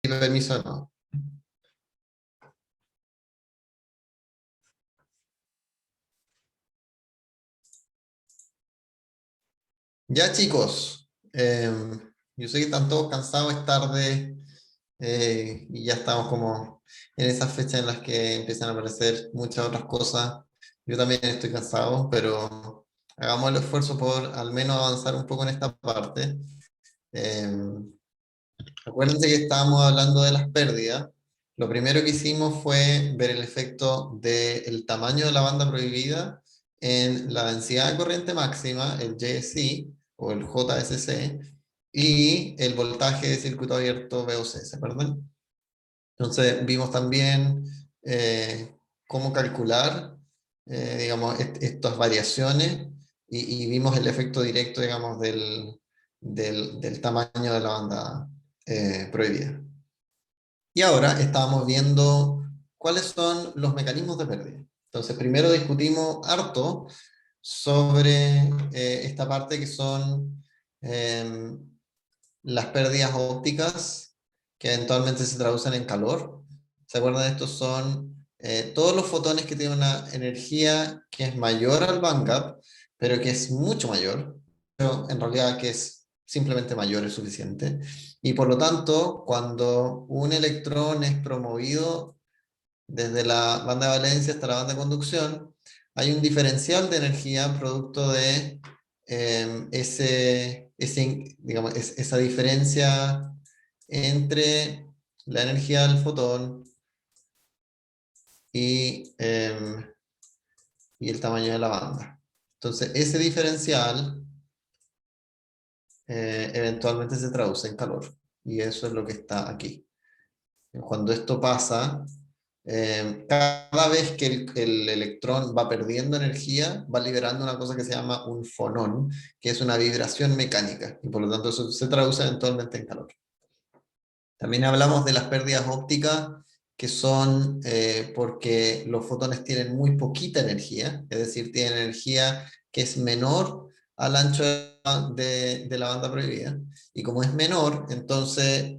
Permiso no. Ya chicos, yo sé que están todos cansados, es tarde y ya estamos como en esas fechas en las que empiezan a aparecer muchas otras cosas. Yo también estoy cansado, pero hagamos el esfuerzo por al menos avanzar un poco en esta parte. Em, Acuérdense que estábamos hablando de las pérdidas. Lo primero que hicimos fue ver el efecto del tamaño de la banda prohibida en la densidad de corriente máxima, el JSC o el JSC, y el voltaje de circuito abierto VOC, ¿se acuerdan? Entonces vimos también cómo calcular, digamos, estas variaciones y vimos el efecto directo, digamos, del tamaño de la banda prohibida. Y ahora estábamos viendo cuáles son los mecanismos de pérdida. Entonces, primero discutimos harto sobre esta parte que son eh, las pérdidas ópticas, que eventualmente se traducen en calor. ¿Se acuerdan? Estos son todos los fotones que tienen una energía que es mayor al bandgap, pero que es mucho mayor, pero en realidad que es simplemente mayor es suficiente. Y por lo tanto, cuando un electrón es promovido desde la banda de valencia hasta la banda de conducción, hay un diferencial de energía producto de digamos, esa diferencia entre la energía del fotón y, y el tamaño de la banda. Entonces, ese diferencial eventualmente se traduce en calor. Y eso es lo que está aquí. Cuando esto pasa, cada vez que el electrón va perdiendo energía, va liberando una cosa que se llama un fonón, que es una vibración mecánica, y por lo tanto eso se traduce eventualmente en calor. También hablamos de las pérdidas ópticas, que son porque los fotones tienen muy poquita energía, es decir, tienen energía que es menor al ancho de la banda prohibida, y como es menor, entonces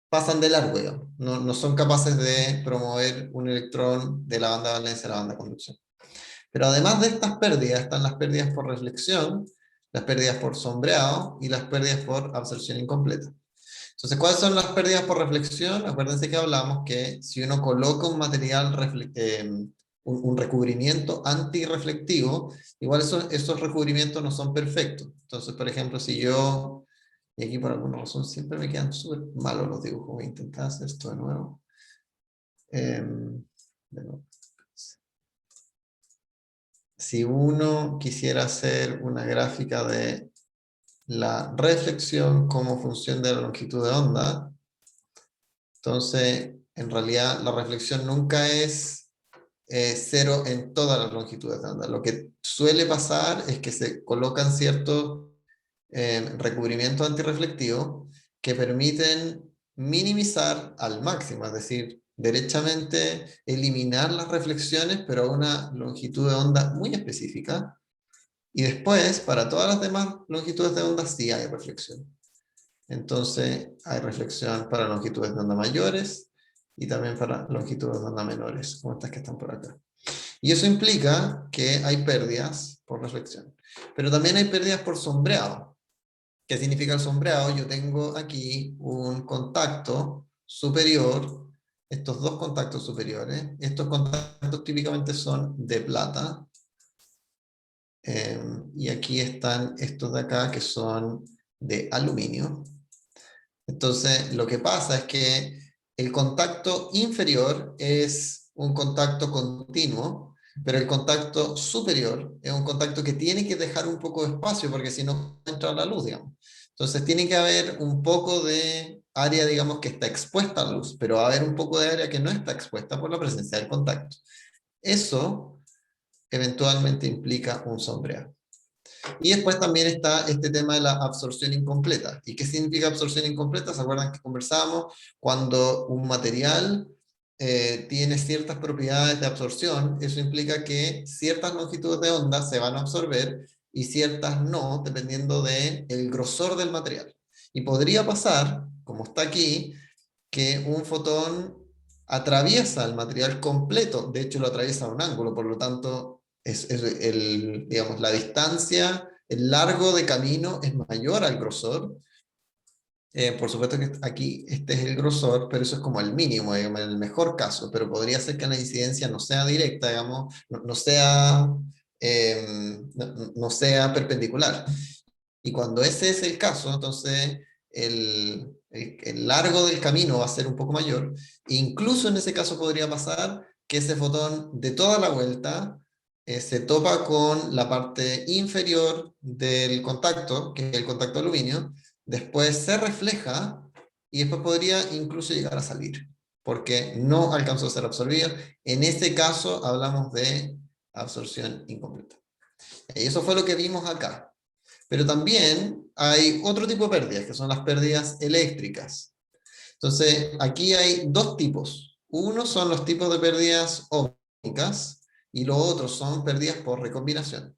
pasan de largo, digamos. No son capaces de promover un electrón de la banda de valencia a la banda de conducción. Pero además de estas pérdidas, están las pérdidas por reflexión, las pérdidas por sombreado y las pérdidas por absorción incompleta. Entonces, ¿cuáles son las pérdidas por reflexión? Acuérdense que hablamos que si uno coloca un material, un recubrimiento antirreflectivo, igual esos recubrimientos no son perfectos. Entonces, por ejemplo, si yo, y aquí por alguna razón siempre me quedan súper malos los dibujos, voy a intentar hacer esto de nuevo. De nuevo. Si uno quisiera hacer una gráfica de la reflexión como función de la longitud de onda, entonces en realidad la reflexión nunca es cero en todas las longitudes de onda. Lo que suele pasar es que se colocan ciertos recubrimientos antirreflectivos que permiten minimizar al máximo, es decir, derechamente eliminar las reflexiones, pero a una longitud de onda muy específica. Y después, para todas las demás longitudes de onda, sí hay reflexión. Entonces, hay reflexión para longitudes de onda mayores y también para longitudes de onda menores, como estas que están por acá. Y eso implica que hay pérdidas por reflexión. Pero también hay pérdidas por sombreado. ¿Qué significa el sombreado? Yo tengo aquí un contacto superior, estos dos contactos superiores. Estos contactos típicamente son de plata. Y aquí están estos de acá que son de aluminio. Entonces, lo que pasa es que el contacto inferior es un contacto continuo, pero el contacto superior es un contacto que tiene que dejar un poco de espacio porque si no entra la luz, digamos. Entonces, tiene que haber un poco de área, digamos, que está expuesta a la luz, pero va a haber un poco de área que no está expuesta por la presencia del contacto. Eso eventualmente implica un sombreado. Y después también está este tema de la absorción incompleta. ¿Y qué significa absorción incompleta? ¿Se acuerdan que conversábamos? Cuando un material tiene ciertas propiedades de absorción, eso implica que ciertas longitudes de onda se van a absorber y ciertas no, dependiendo del grosor del material. Y podría pasar, como está aquí, que un fotón atraviesa el material completo, de hecho lo atraviesa a un ángulo, por lo tanto digamos, la distancia, el largo de camino es mayor al grosor. Por supuesto que aquí este es el grosor, pero eso es como el mínimo, digamos, en el mejor caso, pero podría ser que la incidencia no sea directa, digamos, no sea, no sea perpendicular. Y cuando ese es el caso, entonces el largo del camino va a ser un poco mayor. Incluso en ese caso podría pasar que ese fotón de toda la vuelta se topa con la parte inferior del contacto, que es el contacto de aluminio, después se refleja y después podría incluso llegar a salir, porque no alcanzó a ser absorbido. En ese caso hablamos de absorción incompleta. Y eso fue lo que vimos acá. Pero también hay otro tipo de pérdidas, que son las pérdidas eléctricas. Entonces, aquí hay dos tipos. Uno son los tipos de pérdidas ómicas y los otros son pérdidas por recombinación.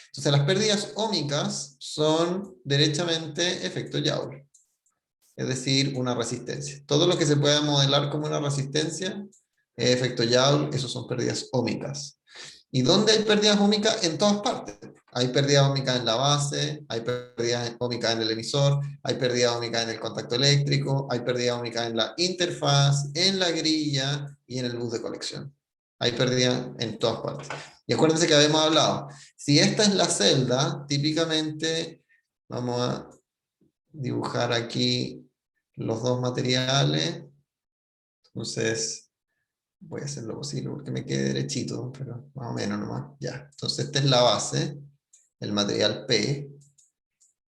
Entonces, las pérdidas ómicas son derechamente efecto Joule, es decir, una resistencia. Todo lo que se pueda modelar como una resistencia es efecto Joule, esos son pérdidas ómicas. ¿Y dónde hay pérdidas ómicas? En todas partes. Hay pérdida ómica en la base, hay pérdida ómica en el emisor, hay pérdida ómica en el contacto eléctrico, hay pérdida ómica en la interfaz, en la grilla y en el bus de conexión. Hay pérdida en todas partes. Y acuérdense que habíamos hablado, si esta es la celda, típicamente vamos a dibujar aquí los dos materiales. Entonces, voy a hacer lo posible porque me quede derechito, pero más o menos nomás. Ya. Entonces esta es la base, el material P.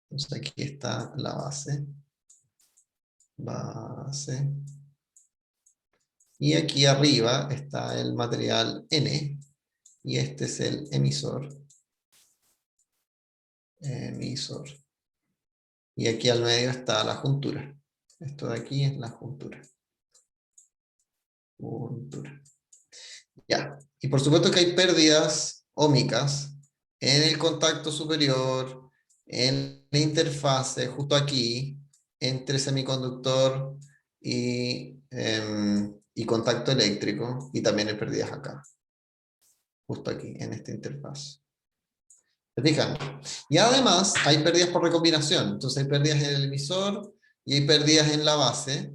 Entonces aquí está la base. Base. Y aquí arriba está el material N. Y este es el emisor. Emisor. Y aquí al medio está la juntura. Esto de aquí es la juntura. Juntura. Ya. Y por supuesto que hay pérdidas ómicas en el contacto superior, en la interfase, justo aquí, entre semiconductor y contacto eléctrico, y también hay pérdidas acá, justo aquí, en esta interfaz. ¿Se fijan? Y además hay pérdidas por recombinación, entonces hay pérdidas en el emisor y hay pérdidas en la base,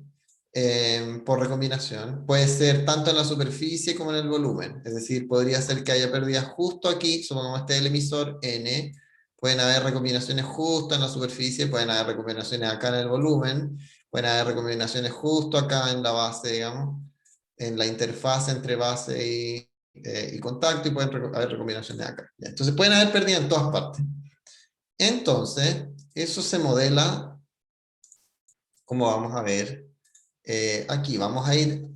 por recombinación. Puede ser tanto en la superficie como en el volumen. Es decir, podría ser que haya pérdidas justo aquí, supongamos este es el emisor N, pueden haber recombinaciones justo en la superficie, pueden haber recombinaciones acá en el volumen, pueden haber recombinaciones justo acá en la base, digamos, en la interfaz entre base y contacto, y pueden haber recombinaciones acá. ¿Ya? Entonces pueden haber pérdidas en todas partes. Entonces, eso se modela, como vamos a ver aquí. Vamos a ir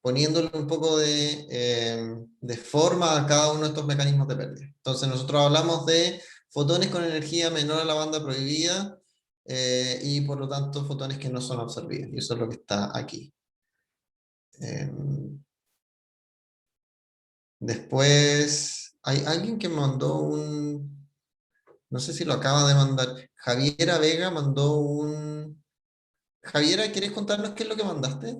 poniéndole un poco de forma a cada uno de estos mecanismos de pérdida. Entonces nosotros hablamos de fotones con energía menor a la banda prohibida, y por lo tanto fotones que no son absorbidos. Y eso es lo que está aquí. Después, hay alguien que mandó no sé si lo acaba de mandar, Javiera Vega mandó Javiera, ¿quieres contarnos qué es lo que mandaste?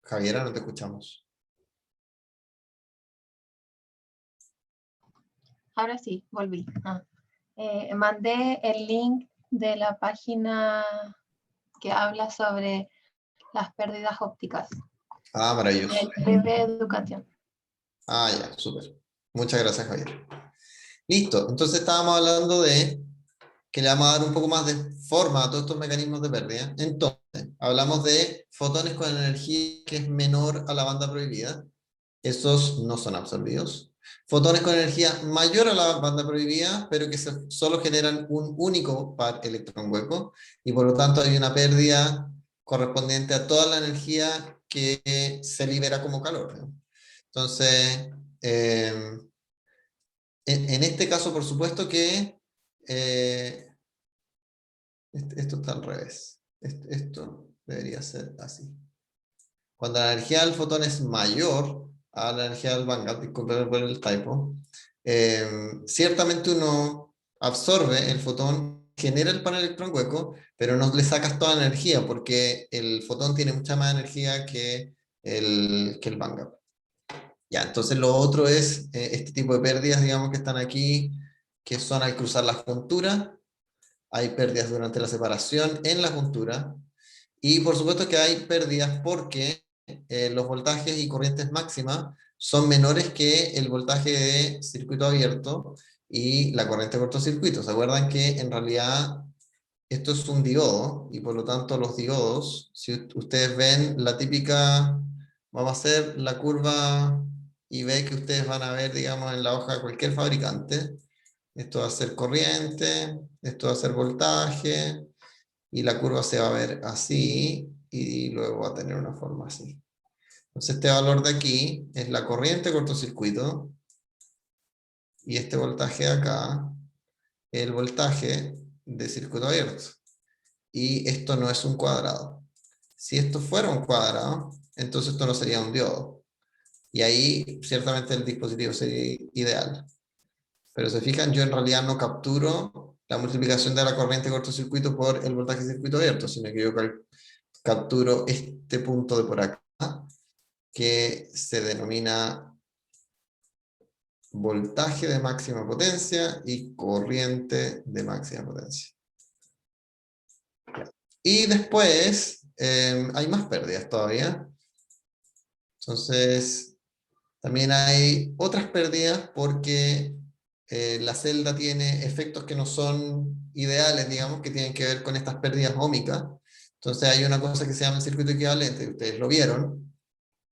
Javiera, no te escuchamos. Ahora sí, volví. Mandé el link de la página que habla sobre las pérdidas ópticas. Ah, maravilloso. El libro de educación. Ah, ya, súper. Muchas gracias, Javier. Listo, entonces estábamos hablando de que le vamos a dar un poco más de forma a todos estos mecanismos de pérdida. Entonces, hablamos de fotones con energía que es menor a la banda prohibida. Esos no son absorbidos. Fotones con energía mayor a la banda prohibida, pero que solo generan un único par electrón hueco, y por lo tanto hay una pérdida correspondiente a toda la energía que se libera como calor, ¿no? Entonces, eh, en este caso, por supuesto que esto está al revés. Esto debería ser así. Cuando la energía del fotón es mayor a la energía del Vanguard, disculpen por el typo, ciertamente uno absorbe el fotón, genera el panel electrón hueco, pero no le sacas toda la energía, porque el fotón tiene mucha más energía que el Vanguard. Ya, entonces lo otro es este tipo de pérdidas, digamos, que están aquí, que son al cruzar la juntura. Hay pérdidas durante la separación en la juntura, y por supuesto que hay pérdidas porque los voltajes y corrientes máximas son menores que el voltaje de circuito abierto y la corriente de cortocircuito. ¿Se acuerdan que en realidad esto es un diodo, y por lo tanto los diodos, si ustedes ven la típica, vamos a hacer la curva IV que ustedes van a ver, digamos, en la hoja de cualquier fabricante. Esto va a ser corriente, esto va a ser voltaje, y la curva se va a ver así, y luego va a tener una forma así. Entonces este valor de aquí es la corriente de cortocircuito, y este voltaje de acá es el voltaje de circuito abierto. Y esto no es un cuadrado. Si esto fuera un cuadrado, entonces esto no sería un diodo. Y ahí ciertamente el dispositivo sería ideal. Pero se fijan, yo en realidad no capturo la multiplicación de la corriente de cortocircuito por el voltaje de circuito abierto, sino que yo capturo este punto de por acá, que se denomina voltaje de máxima potencia y corriente de máxima potencia. Y después hay más pérdidas todavía. Entonces, también hay otras pérdidas porque la celda tiene efectos que no son ideales, digamos, que tienen que ver con estas pérdidas óhmicas. Entonces hay una cosa que se llama el circuito equivalente, ustedes lo vieron,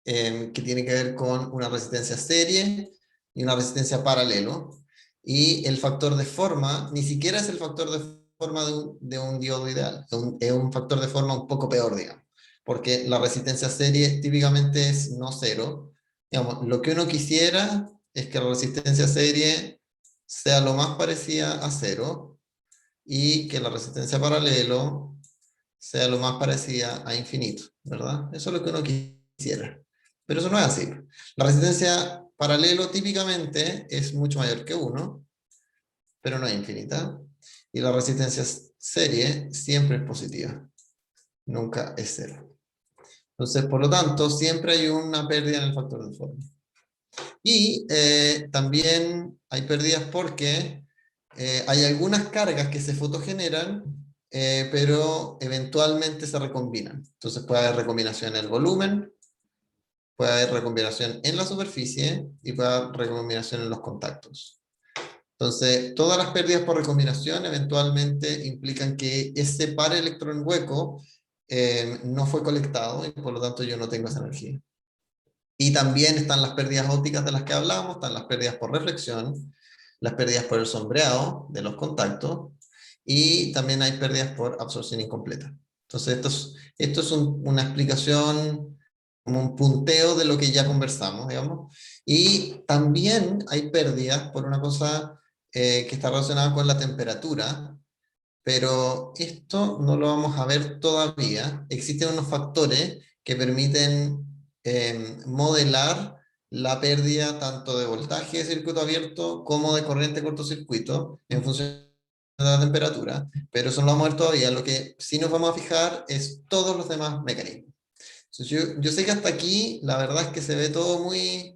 que tiene que ver con una resistencia serie y una resistencia paralelo. Y el factor de forma, ni siquiera es el factor de forma de un diodo ideal, es un factor de forma un poco peor, digamos, porque la resistencia serie típicamente es no cero. Digamos, lo que uno quisiera es que la resistencia serie sea lo más parecida a cero, y que la resistencia paralelo sea lo más parecida a infinito, ¿verdad? Eso es lo que uno quisiera. Pero eso no es así. La resistencia paralelo típicamente es mucho mayor que 1, pero no es infinita. Y la resistencia serie siempre es positiva, nunca es cero. Entonces, por lo tanto, siempre hay una pérdida en el factor de forma. Y también hay pérdidas porque hay algunas cargas que se fotogeneran, pero eventualmente se recombinan. Entonces puede haber recombinación en el volumen, puede haber recombinación en la superficie, y puede haber recombinación en los contactos. Entonces, todas las pérdidas por recombinación eventualmente implican que ese par electrón hueco no fue colectado, y por lo tanto yo no tengo esa energía. Y también están las pérdidas ópticas de las que hablamos, están las pérdidas por reflexión, las pérdidas por el sombreado de los contactos, y también hay pérdidas por absorción incompleta. Entonces esto es una explicación, como un punteo de lo que ya conversamos, digamos. Y también hay pérdidas por una cosa que está relacionada con la temperatura, pero esto no lo vamos a ver todavía. Existen unos factores que permiten modelar la pérdida tanto de voltaje de circuito abierto como de corriente de cortocircuito en función de la temperatura, pero eso no lo vamos a ver todavía. Lo que sí nos vamos a fijar es todos los demás mecanismos. Entonces yo sé que hasta aquí la verdad es que se ve todo muy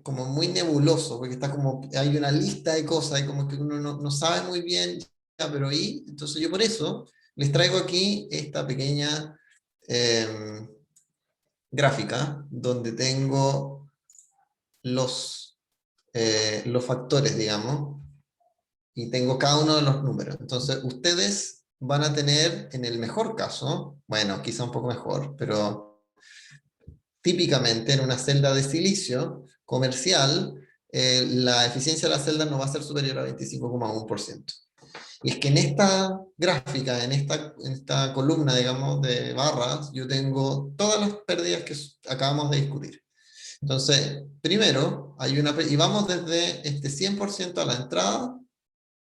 como muy nebuloso, porque está como, hay una lista de cosas y como que uno no sabe muy bien, ya, pero ¿y? Entonces yo por eso les traigo aquí esta pequeña gráfica donde tengo los factores, digamos, y tengo cada uno de los números. Entonces ustedes van a tener, en el mejor caso, bueno, quizá un poco mejor, pero típicamente en una celda de silicio comercial, la eficiencia de la celda no va a ser superior a 25,1%. Y es que en esta gráfica, en esta columna, digamos, de barras, yo tengo todas las pérdidas que acabamos de discutir. Entonces, primero, y vamos desde este 100% a la entrada,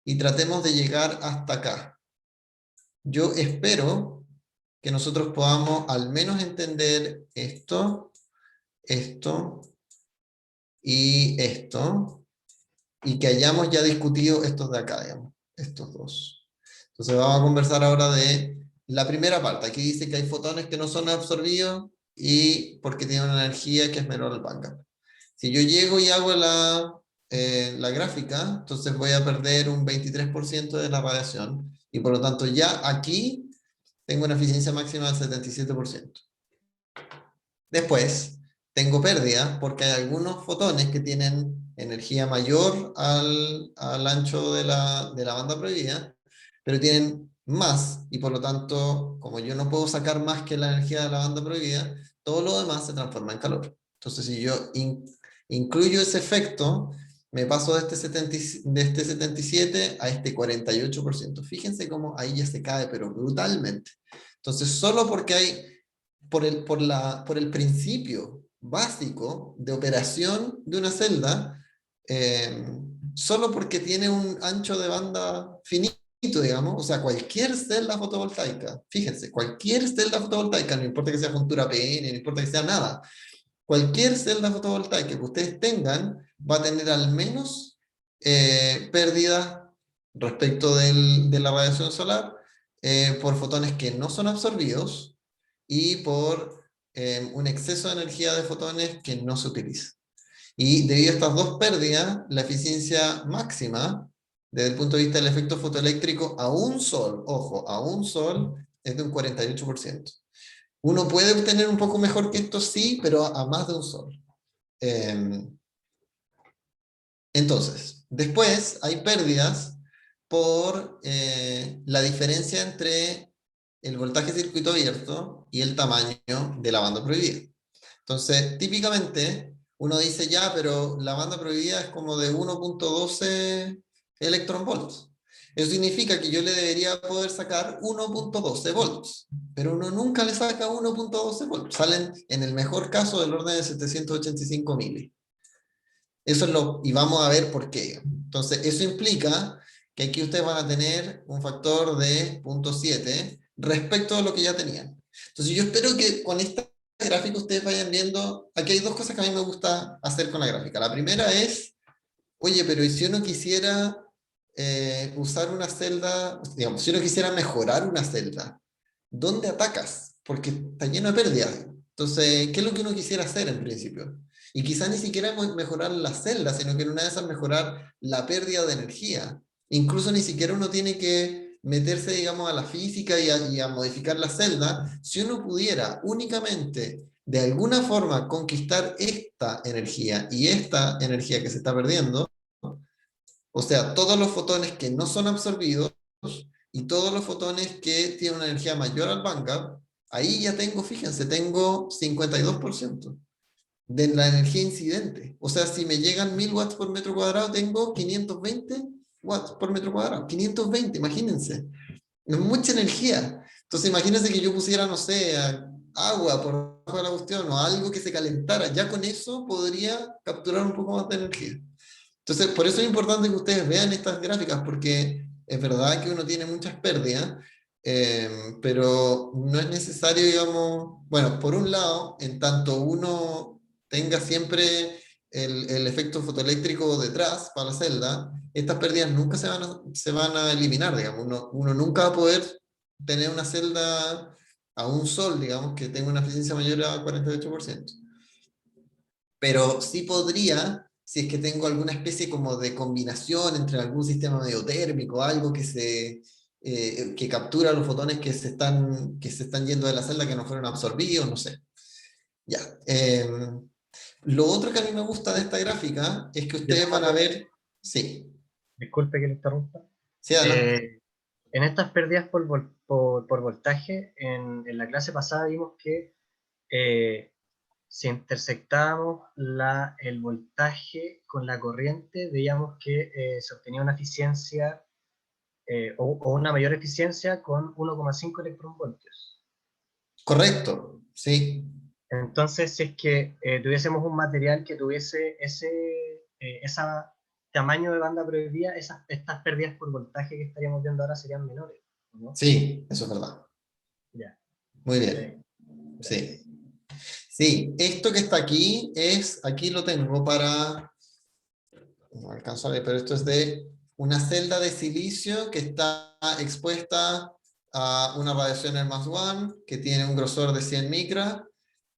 y tratemos de llegar hasta acá. Yo espero que nosotros podamos al menos entender esto, esto y esto, y que hayamos ya discutido estos de acá, digamos, estos dos. Entonces vamos a conversar ahora de la primera parte. Aquí dice que hay fotones que no son absorbidos y porque tienen una energía que es menor al bandgap. Si yo llego y hago la gráfica, entonces voy a perder un 23% de la radiación y por lo tanto ya aquí tengo una eficiencia máxima del 77%. Después, tengo pérdida porque hay algunos fotones que tienen energía mayor al ancho de la banda prohibida, pero tienen más, y por lo tanto, como yo no puedo sacar más que la energía de la banda prohibida, todo lo demás se transforma en calor. Entonces, si yo incluyo ese efecto, me paso de este 77 a este 48%. Fíjense cómo ahí ya se cae, pero brutalmente. Entonces, solo porque hay por el principio básico de operación de una celda, eh, solo porque tiene un ancho de banda finito, digamos, o sea, cualquier celda fotovoltaica, fíjense, cualquier celda fotovoltaica, no importa que sea juntura PN, no importa que sea nada, cualquier celda fotovoltaica que ustedes tengan va a tener al menos pérdidas respecto de la radiación solar por fotones que no son absorbidos y por un exceso de energía de fotones que no se utiliza. Y debido a estas dos pérdidas, la eficiencia máxima, desde el punto de vista del efecto fotoeléctrico a un sol, ojo, a un sol, es de un 48%. Uno puede obtener un poco mejor que esto, sí, pero a más de un sol. Eh, entonces, después hay pérdidas por la diferencia entre el voltaje de circuito abierto y el tamaño de la banda prohibida. Entonces, típicamente, uno dice ya, pero la banda prohibida es como de 1.12 electronvolts. Eso significa que yo le debería poder sacar 1.12 volts, pero uno nunca le saca 1.12 volts. Salen, en el mejor caso, del orden de 785 mili. Eso es y vamos a ver por qué. Entonces, eso implica que aquí ustedes van a tener un factor de 0.7 respecto a lo que ya tenían. Entonces, yo espero que con esta gráfica ustedes vayan viendo, aquí hay dos cosas que a mí me gusta hacer con la gráfica. La primera es, oye, pero ¿y si uno quisiera usar una celda, digamos, si uno quisiera mejorar una celda, ¿dónde atacas? Porque está lleno de pérdidas. Entonces, ¿qué es lo que uno quisiera hacer en principio? Y quizás ni siquiera mejorar la celda, sino que en una de esas mejorar la pérdida de energía. Incluso ni siquiera uno tiene que meterse, digamos, a la física y a modificar la celda. Si uno pudiera únicamente, de alguna forma, conquistar esta energía y esta energía que se está perdiendo, o sea, todos los fotones que no son absorbidos y todos los fotones que tienen una energía mayor al bandgap, ahí ya tengo, fíjense, tengo 52% de la energía incidente. O sea, si me llegan 1000 watts por metro cuadrado, tengo 520 watts por metro cuadrado. 520, imagínense. Es mucha energía. Entonces, imagínense que yo pusiera, no sé, agua por debajo de la cuestión o algo que se calentara. Ya con eso podría capturar un poco más de energía. Entonces, por eso es importante que ustedes vean estas gráficas, porque es verdad que uno tiene muchas pérdidas, pero no es necesario, digamos, bueno, por un lado, en tanto uno tenga siempre el efecto fotoeléctrico detrás para la celda, estas pérdidas nunca se van a eliminar, digamos, uno nunca va a poder tener una celda a un sol, digamos, que tenga una eficiencia mayor a 48%, pero sí podría, si es que tengo alguna especie como de combinación entre algún sistema mediotérmico, algo que captura los fotones que se están yendo de la celda que no fueron absorbidos, no sé. Ya. Lo otro que a mí me gusta de esta gráfica es que Yo ustedes tengo van a ver, sí, disculpe que le interrumpa. sí, adelante. En estas pérdidas por voltaje, en la clase pasada vimos que si intersectábamos el voltaje con la corriente, veíamos que se obtenía una eficiencia o una mayor eficiencia con 1,5 electronvoltios. Correcto, sí. Entonces, si es que tuviésemos un material que tuviese ese tamaño de banda prohibida, estas pérdidas por voltaje que estaríamos viendo ahora serían menores, ¿no? Sí, eso es verdad. Ya. Muy Ok, bien, gracias. sí. Sí, esto que está aquí aquí lo tengo para, no alcanzo a ver, pero esto es de una celda de silicio que está expuesta a una radiación R+1 que tiene un grosor de 100 micras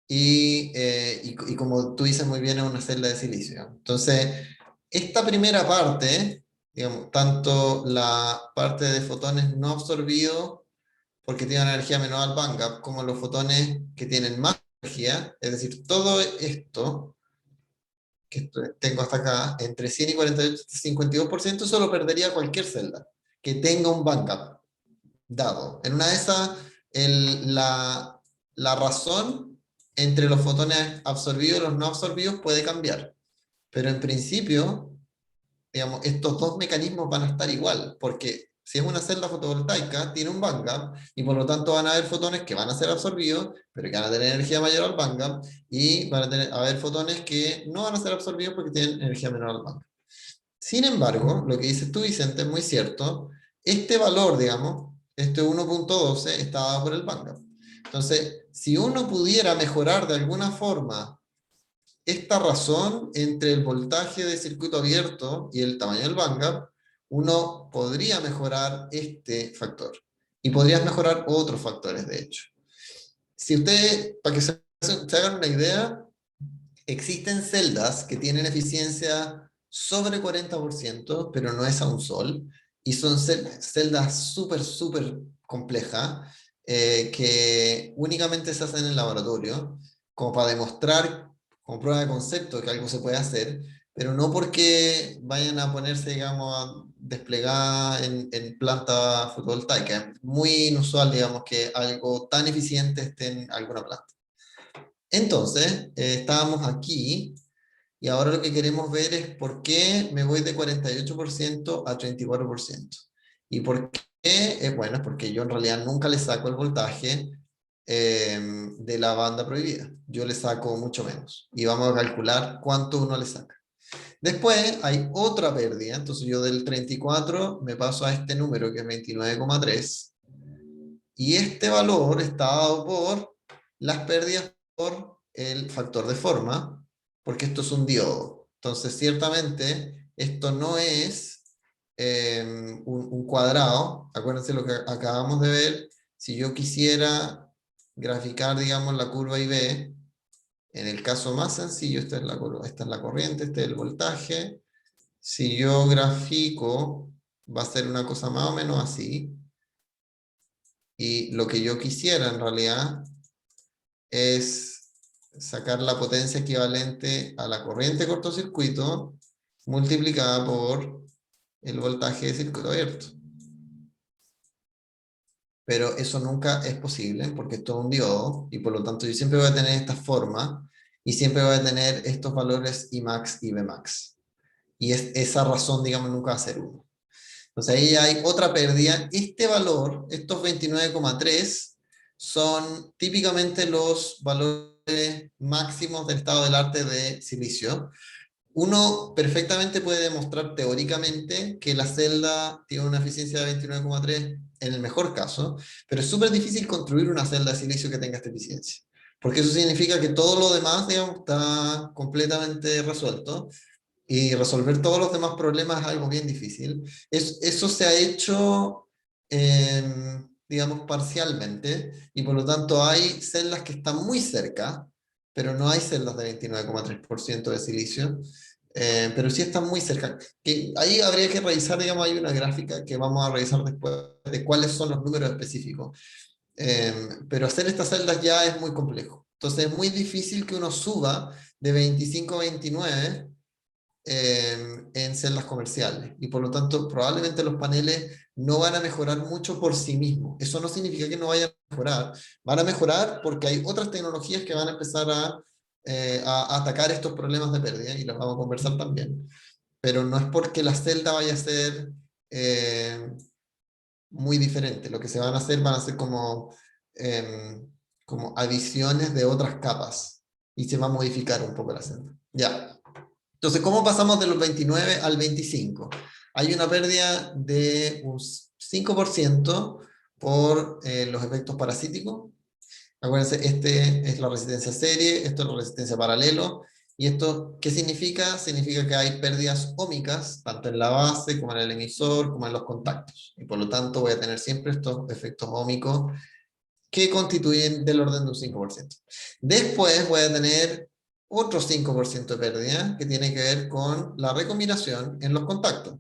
y como tú dices muy bien, es una celda de silicio. Entonces, esta primera parte, digamos, tanto la parte de fotones no absorbidos, porque tienen una energía menor al bandgap, como los fotones que tienen más energía, es decir, todo esto que tengo hasta acá, entre 100 y 48, 52%, solo perdería cualquier celda que tenga un bandgap dado. En una de esas, la razón entre los fotones absorbidos y los no absorbidos puede cambiar. Pero en principio, digamos, estos dos mecanismos van a estar igual, porque si es una celda fotovoltaica, tiene un bandgap, y por lo tanto van a haber fotones que van a ser absorbidos, pero que van a tener energía mayor al bandgap, y van a haber fotones que no van a ser absorbidos porque tienen energía menor al bandgap. Sin embargo, lo que dices tú, Vicente, es muy cierto. Este valor, digamos, este 1.12, está dado por el bandgap. Entonces, si uno pudiera mejorar de alguna forma esta razón entre el voltaje de circuito abierto y el tamaño del bandgap, uno podría mejorar este factor. Y podrías mejorar otros factores, de hecho. Si ustedes, para que se hagan una idea, existen celdas que tienen eficiencia sobre 40%, pero no es a un sol, y son celdas súper complejas, que únicamente se hacen en el laboratorio, como para demostrar, como prueba de concepto, que algo se puede hacer, pero no porque vayan a ponerse, digamos, a desplegar en planta fotovoltaica. Es muy inusual, digamos, que algo tan eficiente esté en alguna planta. Entonces, estábamos aquí, y ahora lo que queremos ver es por qué me voy de 48% a 34%. ¿Y por qué? Bueno, es porque yo en realidad nunca le saco el voltaje de la banda prohibida. Yo le saco mucho menos. Y vamos a calcular cuánto uno le saca. Después hay otra pérdida. Entonces yo del 34 me paso a este número que es 29,3. Y este valor está dado por las pérdidas por el factor de forma, porque esto es un diodo. Entonces, ciertamente, esto no es un cuadrado. Acuérdense lo que acabamos de ver. Si yo quisiera graficar, digamos, la curva IV, en el caso más sencillo, esta es la curva, esta es la corriente, este es el voltaje. Si yo grafico, va a ser una cosa más o menos así. Y lo que yo quisiera en realidad es sacar la potencia equivalente a la corriente de cortocircuito multiplicada por el voltaje de circuito abierto. Pero eso nunca es posible porque es todo un diodo, y por lo tanto yo siempre voy a tener esta forma y siempre voy a tener estos valores Imax y Vmax. Y esa razón, digamos, nunca va a ser 1. Entonces ahí hay otra pérdida. Este valor, estos 29,3, son típicamente los valores máximos del estado del arte de silicio. Uno perfectamente puede demostrar teóricamente que la celda tiene una eficiencia de 29,3 en el mejor caso, pero es súper difícil construir una celda de silicio que tenga esta eficiencia. Porque eso significa que todo lo demás, digamos, está completamente resuelto. Y resolver todos los demás problemas es algo bien difícil. Eso se ha hecho, digamos, parcialmente, y por lo tanto hay celdas que están muy cerca, pero no hay celdas de 29,3% de silicio, pero sí están muy cerca. Que ahí habría que revisar, digamos, hay una gráfica que vamos a revisar después de cuáles son los números específicos. Pero hacer estas celdas ya es muy complejo. Entonces es muy difícil que uno suba de 25 a 29 en celdas comerciales, y por lo tanto probablemente los paneles no van a mejorar mucho por sí mismos. Eso no significa que no vayan a mejorar, van a mejorar porque hay otras tecnologías que van a empezar a atacar estos problemas de pérdida, y los vamos a conversar también, pero no es porque la celda vaya a ser muy diferente. Lo que se van a hacer como adiciones de otras capas, y se va a modificar un poco la celda. Ya. Entonces, ¿cómo pasamos de los 29 al 25? Hay una pérdida de un 5% por los efectos parasíticos. Acuérdense, este es la resistencia serie, esto es la resistencia paralelo, y esto, ¿qué significa? Significa que hay pérdidas óhmicas, tanto en la base, como en el emisor, como en los contactos, y por lo tanto voy a tener siempre estos efectos óhmicos que constituyen del orden de un 5%. Después voy a tener otro 5% de pérdida, que tiene que ver con la recombinación en los contactos.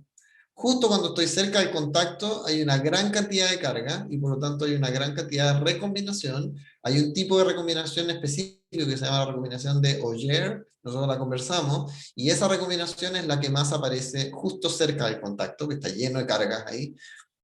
Justo cuando estoy cerca del contacto hay una gran cantidad de carga y por lo tanto hay una gran cantidad de recombinación. Hay un tipo de recombinación específico que se llama la recombinación de Auger, nosotros la conversamos, y esa recombinación es la que más aparece justo cerca del contacto, que está lleno de cargas ahí,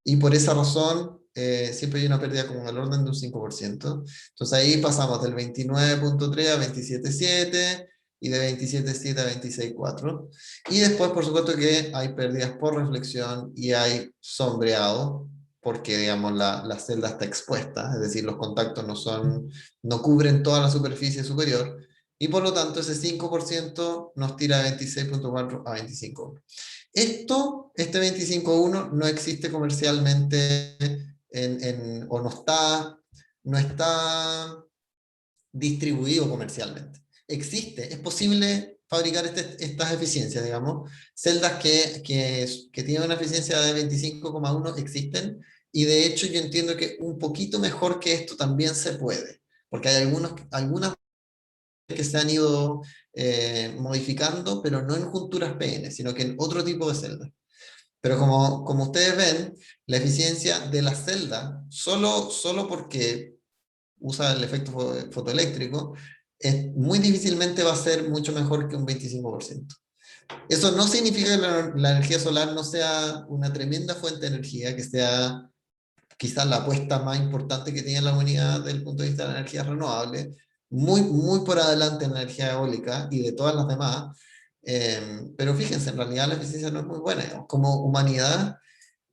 y por esa razón siempre hay una pérdida como del orden de un 5%. Entonces ahí pasamos del 29.3 a 27.7 y de 27.7 a 26.4. Y después, por supuesto, que hay pérdidas por reflexión y hay sombreado, porque digamos la celda está expuesta, es decir, los contactos no cubren toda la superficie superior, y por lo tanto ese 5% nos tira de 26.4 a 25. Este 25.1 no existe comercialmente o no está distribuido comercialmente. Existe, es posible fabricar estas eficiencias, digamos. Celdas que tienen una eficiencia de 25.1 existen, y de hecho yo entiendo que un poquito mejor que esto también se puede, porque hay algunas que se han ido modificando, pero no en junturas PN, sino que en otro tipo de celdas. Pero como ustedes ven, la eficiencia de la celda, solo porque usa el efecto fotoeléctrico, muy difícilmente va a ser mucho mejor que un 25%. Eso no significa que la energía solar no sea una tremenda fuente de energía, que sea quizás la apuesta más importante que tiene la humanidad desde el punto de vista de la energía renovable, muy por adelante en la energía eólica y de todas las demás, pero fíjense, en realidad la eficiencia no es muy buena. Digamos. Como humanidad,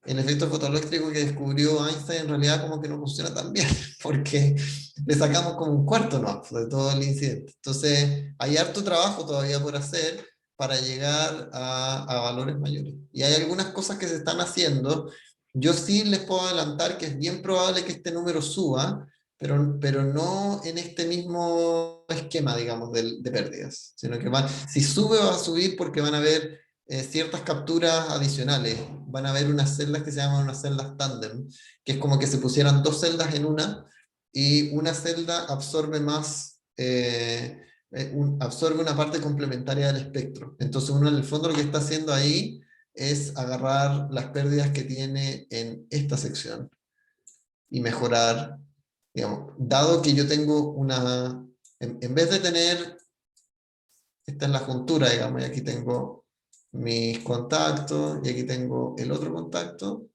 el efecto fotoeléctrico que descubrió Einstein en realidad como que no funciona tan bien, porque le sacamos como un cuarto, ¿no?, de todo el incidente. Entonces, hay harto trabajo todavía por hacer para llegar a valores mayores. Y hay algunas cosas que se están haciendo. Yo sí les puedo adelantar que es bien probable que este número suba, pero no en este mismo esquema, digamos, de pérdidas, sino que si sube va a subir porque van a haber ciertas capturas adicionales. Van a haber unas celdas que se llaman unas celdas tándem, que es como que se pusieran dos celdas en una, y una celda absorbe más, absorbe una parte complementaria del espectro. Entonces uno en el fondo lo que está haciendo ahí es agarrar las pérdidas que tiene en esta sección y mejorar, digamos, dado que yo tengo en vez de tener, esta es la juntura, digamos, y aquí tengo mis contactos, y aquí tengo el otro contacto.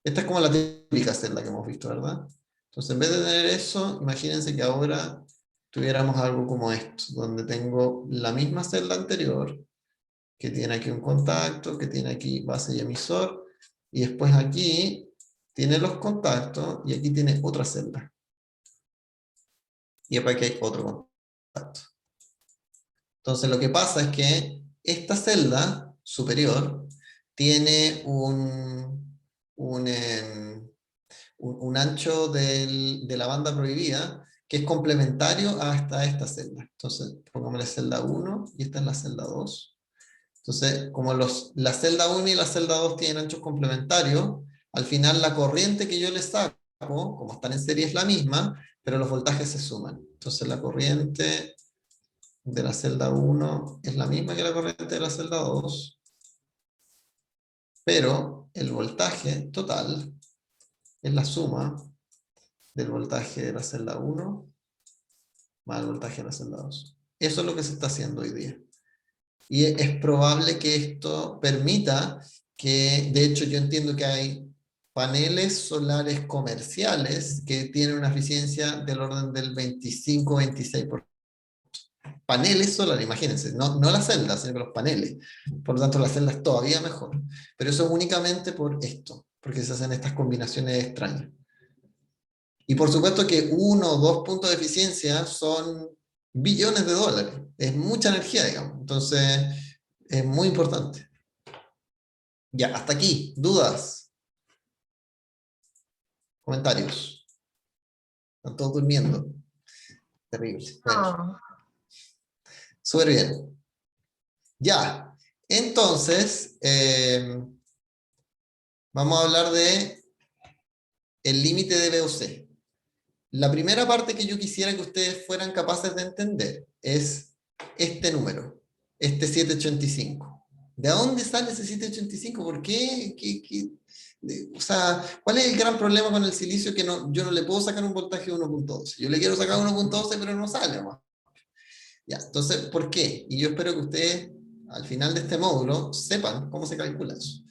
Esta es como la típica celda que hemos visto, ¿verdad? Entonces, en vez de tener eso, imagínense que ahora tuviéramos algo como esto, donde tengo la misma celda anterior, que tiene aquí un contacto, que tiene aquí base y emisor, y después aquí tiene los contactos, y aquí tiene otra celda. Y después aquí hay otro contacto. Entonces lo que pasa es que esta celda superior tiene un ancho de la banda prohibida que es complementario hasta esta celda. Entonces, pongámosle celda 1 y esta es la celda 2. Entonces, como la celda 1 y la celda 2 tienen anchos complementarios, al final la corriente que yo le saco, como están en serie, es la misma, pero los voltajes se suman. Entonces la corriente de la celda 1 es la misma que la corriente de la celda 2, pero el voltaje total es la suma del voltaje de la celda 1 más el voltaje de la celda 2. Eso es lo que se está haciendo hoy día. Y es probable que esto permita que, de hecho yo entiendo que hay paneles solares comerciales que tienen una eficiencia del orden del 25-26%. Paneles solares, imagínense, no las celdas, sino que los paneles. Por lo tanto, la celda es todavía mejor. Pero eso es únicamente por esto, porque se hacen estas combinaciones extrañas. Y por supuesto que 1 o 2 puntos de eficiencia son billones de dólares. Es mucha energía, digamos. Entonces, es muy importante. Ya, hasta aquí. ¿Dudas? ¿Comentarios? ¿Están todos durmiendo? Terrible. Bueno, No. súper bien. Ya, entonces, vamos a hablar de el límite de VOC. La primera parte que yo quisiera que ustedes fueran capaces de entender es este número, este 785. ¿De dónde sale ese 785? ¿Por qué? O sea, ¿cuál es el gran problema con el silicio? Que yo no le puedo sacar un voltaje de 1.12. Yo le quiero sacar 1.12, pero no sale más. Ya, entonces, ¿por qué? Y yo espero que ustedes, al final de este módulo, sepan cómo se calcula eso.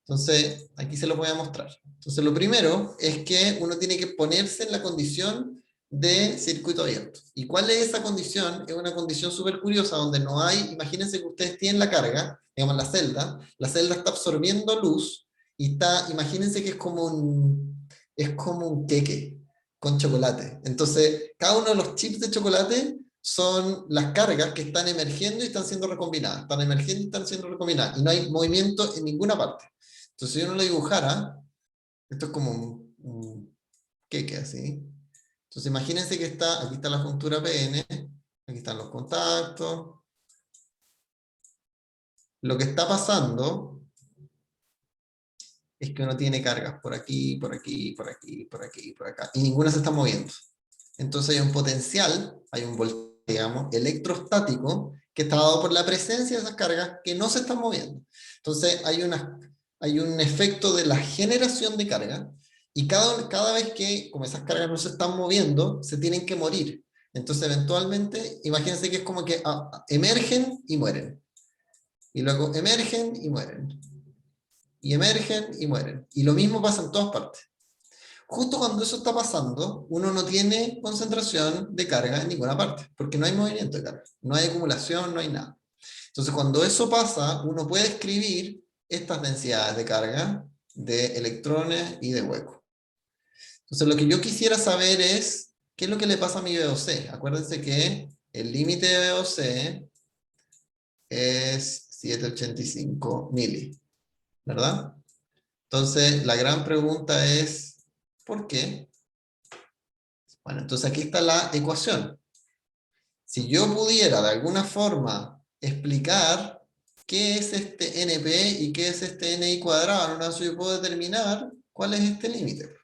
Entonces, aquí se lo voy a mostrar. Entonces, lo primero es que uno tiene que ponerse en la condición de circuito abierto. ¿Y cuál es esa condición? Es una condición súper curiosa donde no hay, imagínense que ustedes tienen la carga, digamos la celda está absorbiendo luz y está, imagínense que es como un queque con chocolate. Entonces, cada uno de los chips de chocolate son las cargas que están emergiendo y están siendo recombinadas. Están emergiendo y están siendo recombinadas. Y no hay movimiento en ninguna parte. Entonces, si yo no lo dibujara, esto es como un queque así. Entonces, imagínense que aquí está la juntura PN, aquí están los contactos. Lo que está pasando es que uno tiene cargas por aquí, por aquí, por aquí, por aquí, por acá, y ninguna se está moviendo. Entonces hay un potencial, hay un voltaje, digamos, electrostático que está dado por la presencia de esas cargas que no se están moviendo. Entonces hay un efecto de la generación de carga, y cada vez que, como esas cargas no se están moviendo, se tienen que morir. Entonces eventualmente, imagínense que es como que emergen y mueren. Y luego emergen y mueren. Y emergen y mueren. Y lo mismo pasa en todas partes. Justo cuando eso está pasando, uno no tiene concentración de carga en ninguna parte, porque no hay movimiento de carga, no hay acumulación, no hay nada. Entonces, cuando eso pasa, uno puede escribir estas densidades de carga de electrones y de huecos. Entonces, lo que yo quisiera saber es, ¿qué es lo que le pasa a mi VOC? Acuérdense que el límite de VOC es 785 mili, ¿verdad? Entonces, la gran pregunta es, ¿por qué? Bueno, entonces aquí está la ecuación. Si yo pudiera de alguna forma explicar qué es este NP y qué es este NI cuadrado, en una vez yo puedo determinar cuál es este límite.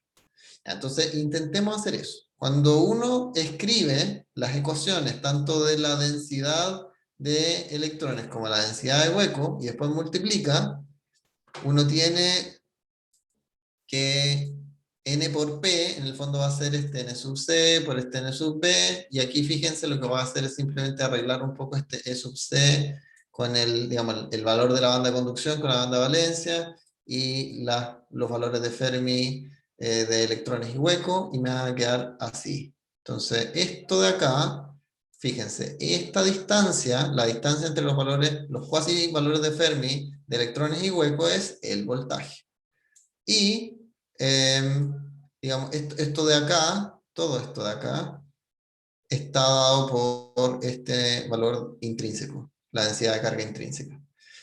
Entonces intentemos hacer eso. Cuando uno escribe las ecuaciones, tanto de la densidad de electrones como la densidad de hueco, y después multiplica, uno tiene que n por p, en el fondo va a ser este n sub c por este n sub b, y aquí fíjense lo que va a hacer es simplemente arreglar un poco este e sub c con digamos, el valor de la banda de conducción con la banda de valencia, y los valores de Fermi de electrones y hueco, y me van a quedar así. Entonces, esto de acá, fíjense, esta distancia, la distancia entre los valores, los cuasi valores de Fermi de electrones y hueco es el voltaje. Y, digamos, esto de acá, todo esto de acá, está dado por este valor intrínseco, la densidad de carga intrínseca.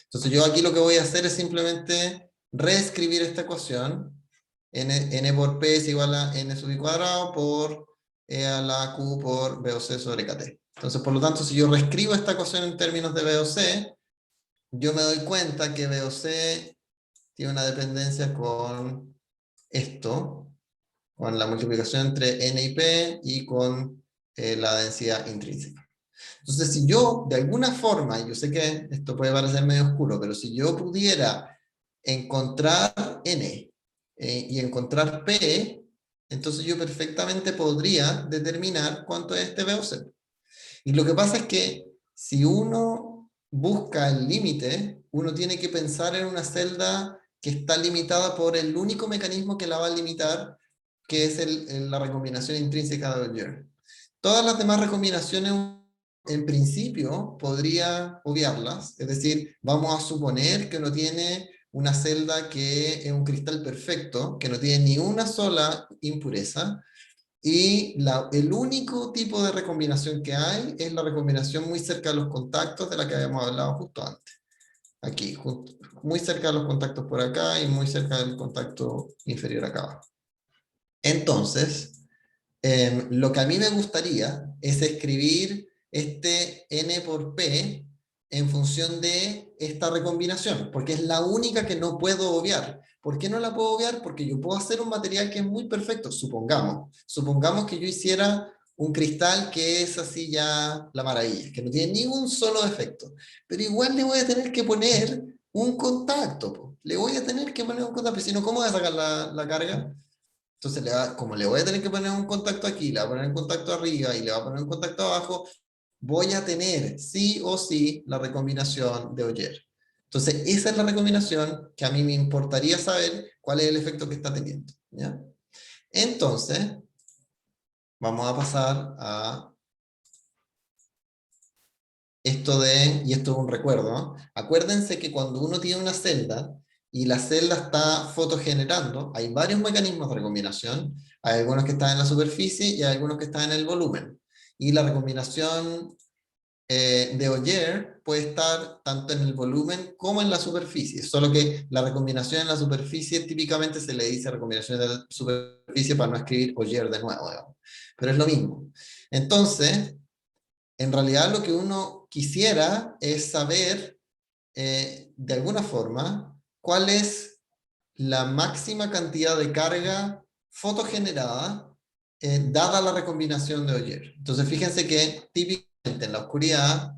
Entonces yo aquí lo que voy a hacer es simplemente reescribir esta ecuación. N por P es igual a N sub I cuadrado por E a la Q por VOC sobre KT. Entonces, por lo tanto, si yo reescribo esta ecuación en términos de VOC, yo me doy cuenta que VOC tiene una dependencia con esto, con la multiplicación entre N y P y con la densidad intrínseca. Entonces, si yo, de alguna forma, yo sé que esto puede parecer medio oscuro, pero si yo pudiera encontrar N y encontrar P, entonces yo perfectamente podría determinar cuánto es este VOC. Y lo que pasa es que si uno busca el límite, uno tiene que pensar en una celda que está limitada por el único mecanismo que la va a limitar, que es la recombinación intrínseca de Auger. Todas las demás recombinaciones, en principio, podría obviarlas, es decir, vamos a suponer que uno tiene una celda que es un cristal perfecto, que no tiene ni una sola impureza, y el único tipo de recombinación que hay es la recombinación muy cerca de los contactos de la que habíamos hablado justo antes. Aquí, muy cerca de los contactos por acá y muy cerca del contacto inferior acá abajo. Entonces, Lo que a mí me gustaría es escribir este n por p en función de esta recombinación, porque es la única que no puedo obviar. ¿Por qué no la puedo obviar? Porque yo puedo hacer un material que es muy perfecto, supongamos que yo hiciera un cristal que es así ya la maravilla, que no tiene ningún solo defecto, pero igual le voy a tener que poner un contacto, po. Le voy a tener que poner un contacto, si no, ¿cómo voy a sacar la carga? Entonces, como le voy a tener que poner un contacto aquí, le voy a poner un contacto arriba y le voy a poner un contacto abajo, voy a tener sí o sí la recombinación de Ogier. Entonces, esa es la recombinación que a mí me importaría saber cuál es el efecto que está teniendo, ¿ya? Entonces, vamos a pasar a esto de, y esto es un recuerdo, ¿no? Acuérdense que cuando uno tiene una celda y la celda está fotogenerando, hay varios mecanismos de recombinación, hay algunos que están en la superficie y hay algunos que están en el volumen. Y la recombinación de Ogier puede estar tanto en el volumen como en la superficie, solo que la recombinación en la superficie típicamente se le dice recombinación de la superficie para no escribir Ogier de nuevo, digamos. Pero es lo mismo. Entonces, en realidad lo que uno quisiera es saber, de alguna forma, cuál es la máxima cantidad de carga fotogenerada dada la recombinación de Ogier. Entonces fíjense que típicamente en la oscuridad,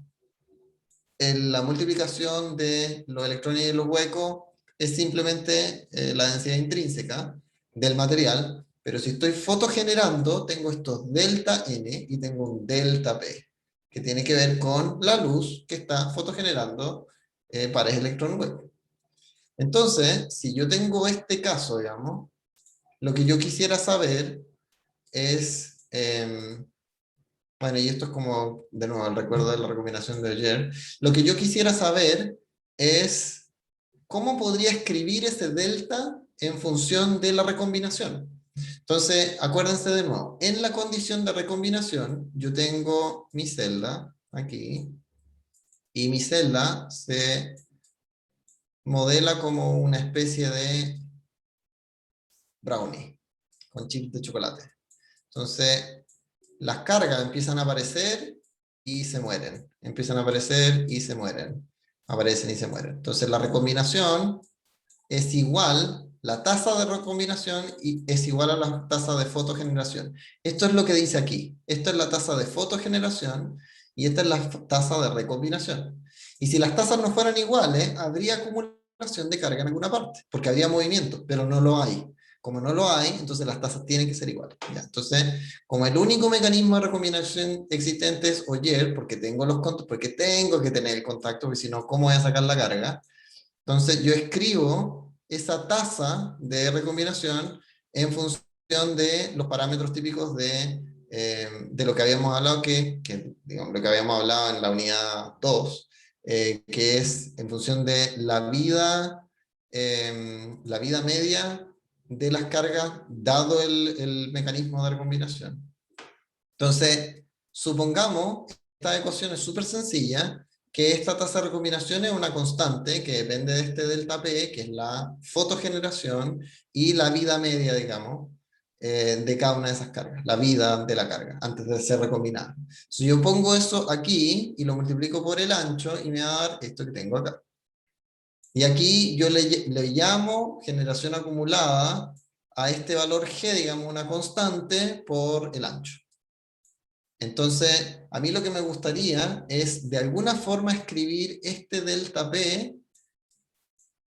la multiplicación de los electrones y los huecos es simplemente la densidad intrínseca del material, pero si estoy fotogenerando, tengo estos delta N y tengo un delta P, que tiene que ver con la luz que está fotogenerando pares electrón-hueco. Entonces, si yo tengo este caso, digamos, lo que yo quisiera saber es, bueno, y esto es como, de nuevo, el recuerdo de la recombinación de ayer, lo que yo quisiera saber es cómo podría escribir ese delta en función de la recombinación. Entonces, acuérdense de nuevo, en la condición de recombinación, yo tengo mi celda aquí, y mi celda se modela como una especie de brownie con chip de chocolate. Entonces, las cargas empiezan a aparecer y se mueren. Empiezan a aparecer y se mueren. Aparecen y se mueren. Entonces, la recombinación es igual, la tasa de recombinación es igual a la tasa de fotogeneración. Esto es lo que dice aquí. Esta es la tasa de fotogeneración y esta es la tasa de recombinación. Y si las tasas no fueran iguales, habría acumulación de carga en alguna parte, porque habría movimiento, pero no lo hay. Como no lo hay, entonces las tasas tienen que ser iguales. ¿Ya? Entonces, como el único mecanismo de recombinación existente es Ogier, porque tengo los contactos, porque tengo que tener el contacto, porque si no, ¿cómo voy a sacar la carga? Entonces, yo escribo esa tasa de recombinación en función de los parámetros típicos de lo que habíamos hablado, digamos, lo que habíamos hablado en la unidad 2, que es en función de la vida media de las cargas, dado el mecanismo de recombinación. Entonces, supongamos, esta ecuación es súper sencilla, que esta tasa de recombinación es una constante que depende de este delta P, que es la fotogeneración y la vida media, digamos, de cada una de esas cargas, la vida de la carga, antes de ser recombinada. Si yo pongo eso aquí y lo multiplico por el ancho, y me va a dar esto que tengo acá. Y aquí yo le llamo generación acumulada a este valor G, digamos, una constante, por el ancho. Entonces, a mí lo que me gustaría es de alguna forma escribir este delta P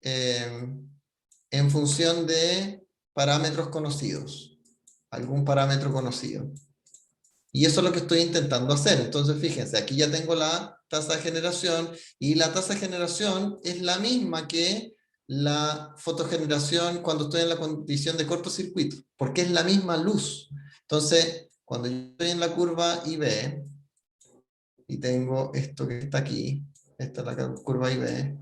en función de parámetros conocidos, algún parámetro conocido. Y eso es lo que estoy intentando hacer. Entonces, fíjense, aquí ya tengo la tasa de generación, y la tasa de generación es la misma que la fotogeneración cuando estoy en la condición de cortocircuito, porque es la misma luz. Entonces, cuando yo estoy en la curva IB, y tengo esto que está aquí, esta es la curva IB,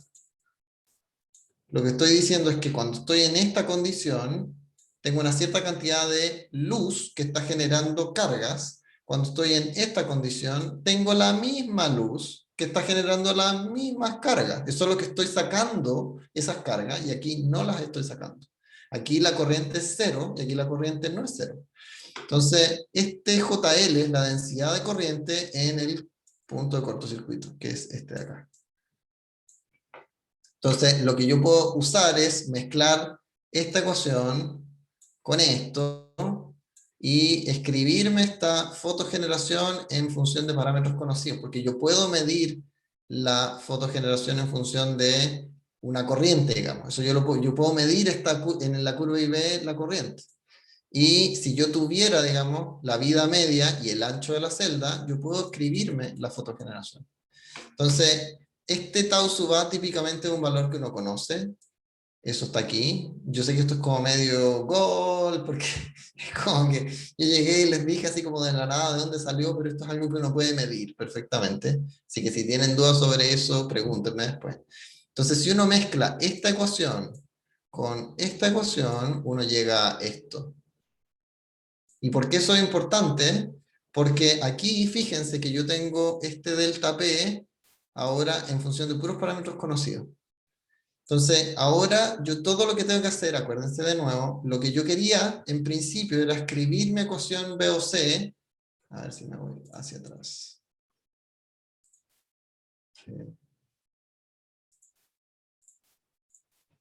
lo que estoy diciendo es que cuando estoy en esta condición, tengo una cierta cantidad de luz que está generando cargas. Cuando estoy en esta condición, tengo la misma luz que está generando las mismas cargas. Es solo que estoy sacando esas cargas, y aquí no las estoy sacando. Aquí la corriente es 0 y aquí la corriente no es 0. Entonces, este JL es la densidad de corriente en el punto de cortocircuito, que es este de acá. Entonces, lo que yo puedo usar es mezclar esta ecuación con esto y escribirme esta fotogeneración en función de parámetros conocidos, porque yo puedo medir la fotogeneración en función de una corriente, digamos. Eso yo puedo medir en la curva IV la corriente. Y si yo tuviera, digamos, la vida media y el ancho de la celda, yo puedo escribirme la fotogeneración. Entonces, este tau sub A típicamente es un valor que uno conoce. Eso está aquí. Yo sé que esto es como medio gol, porque es como que yo llegué y les dije así como de la nada de dónde salió, pero esto es algo que uno puede medir perfectamente. Así que si tienen dudas sobre eso, pregúntenme después. Entonces, si uno mezcla esta ecuación con esta ecuación, uno llega a esto. ¿Y por qué eso es importante? Porque aquí, fíjense que yo tengo este delta P ahora en función de puros parámetros conocidos. Entonces, ahora yo todo lo que tengo que hacer, acuérdense de nuevo, lo que yo quería en principio era escribir mi ecuación B o C. A ver si me voy hacia atrás.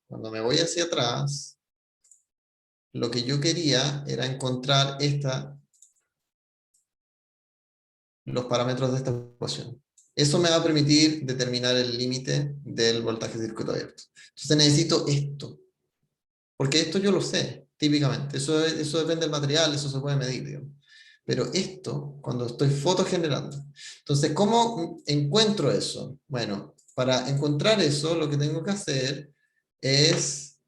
Cuando me voy hacia atrás, lo que yo quería era encontrar los parámetros de esta ecuación. Eso me va a permitir determinar el límite del voltaje de circuito abierto. Entonces necesito esto. Porque esto yo lo sé, típicamente. Eso depende del material, eso se puede medir, digamos. Pero esto, cuando estoy fotogenerando. Entonces, ¿cómo encuentro eso? Bueno, para encontrar eso, lo que tengo que hacer es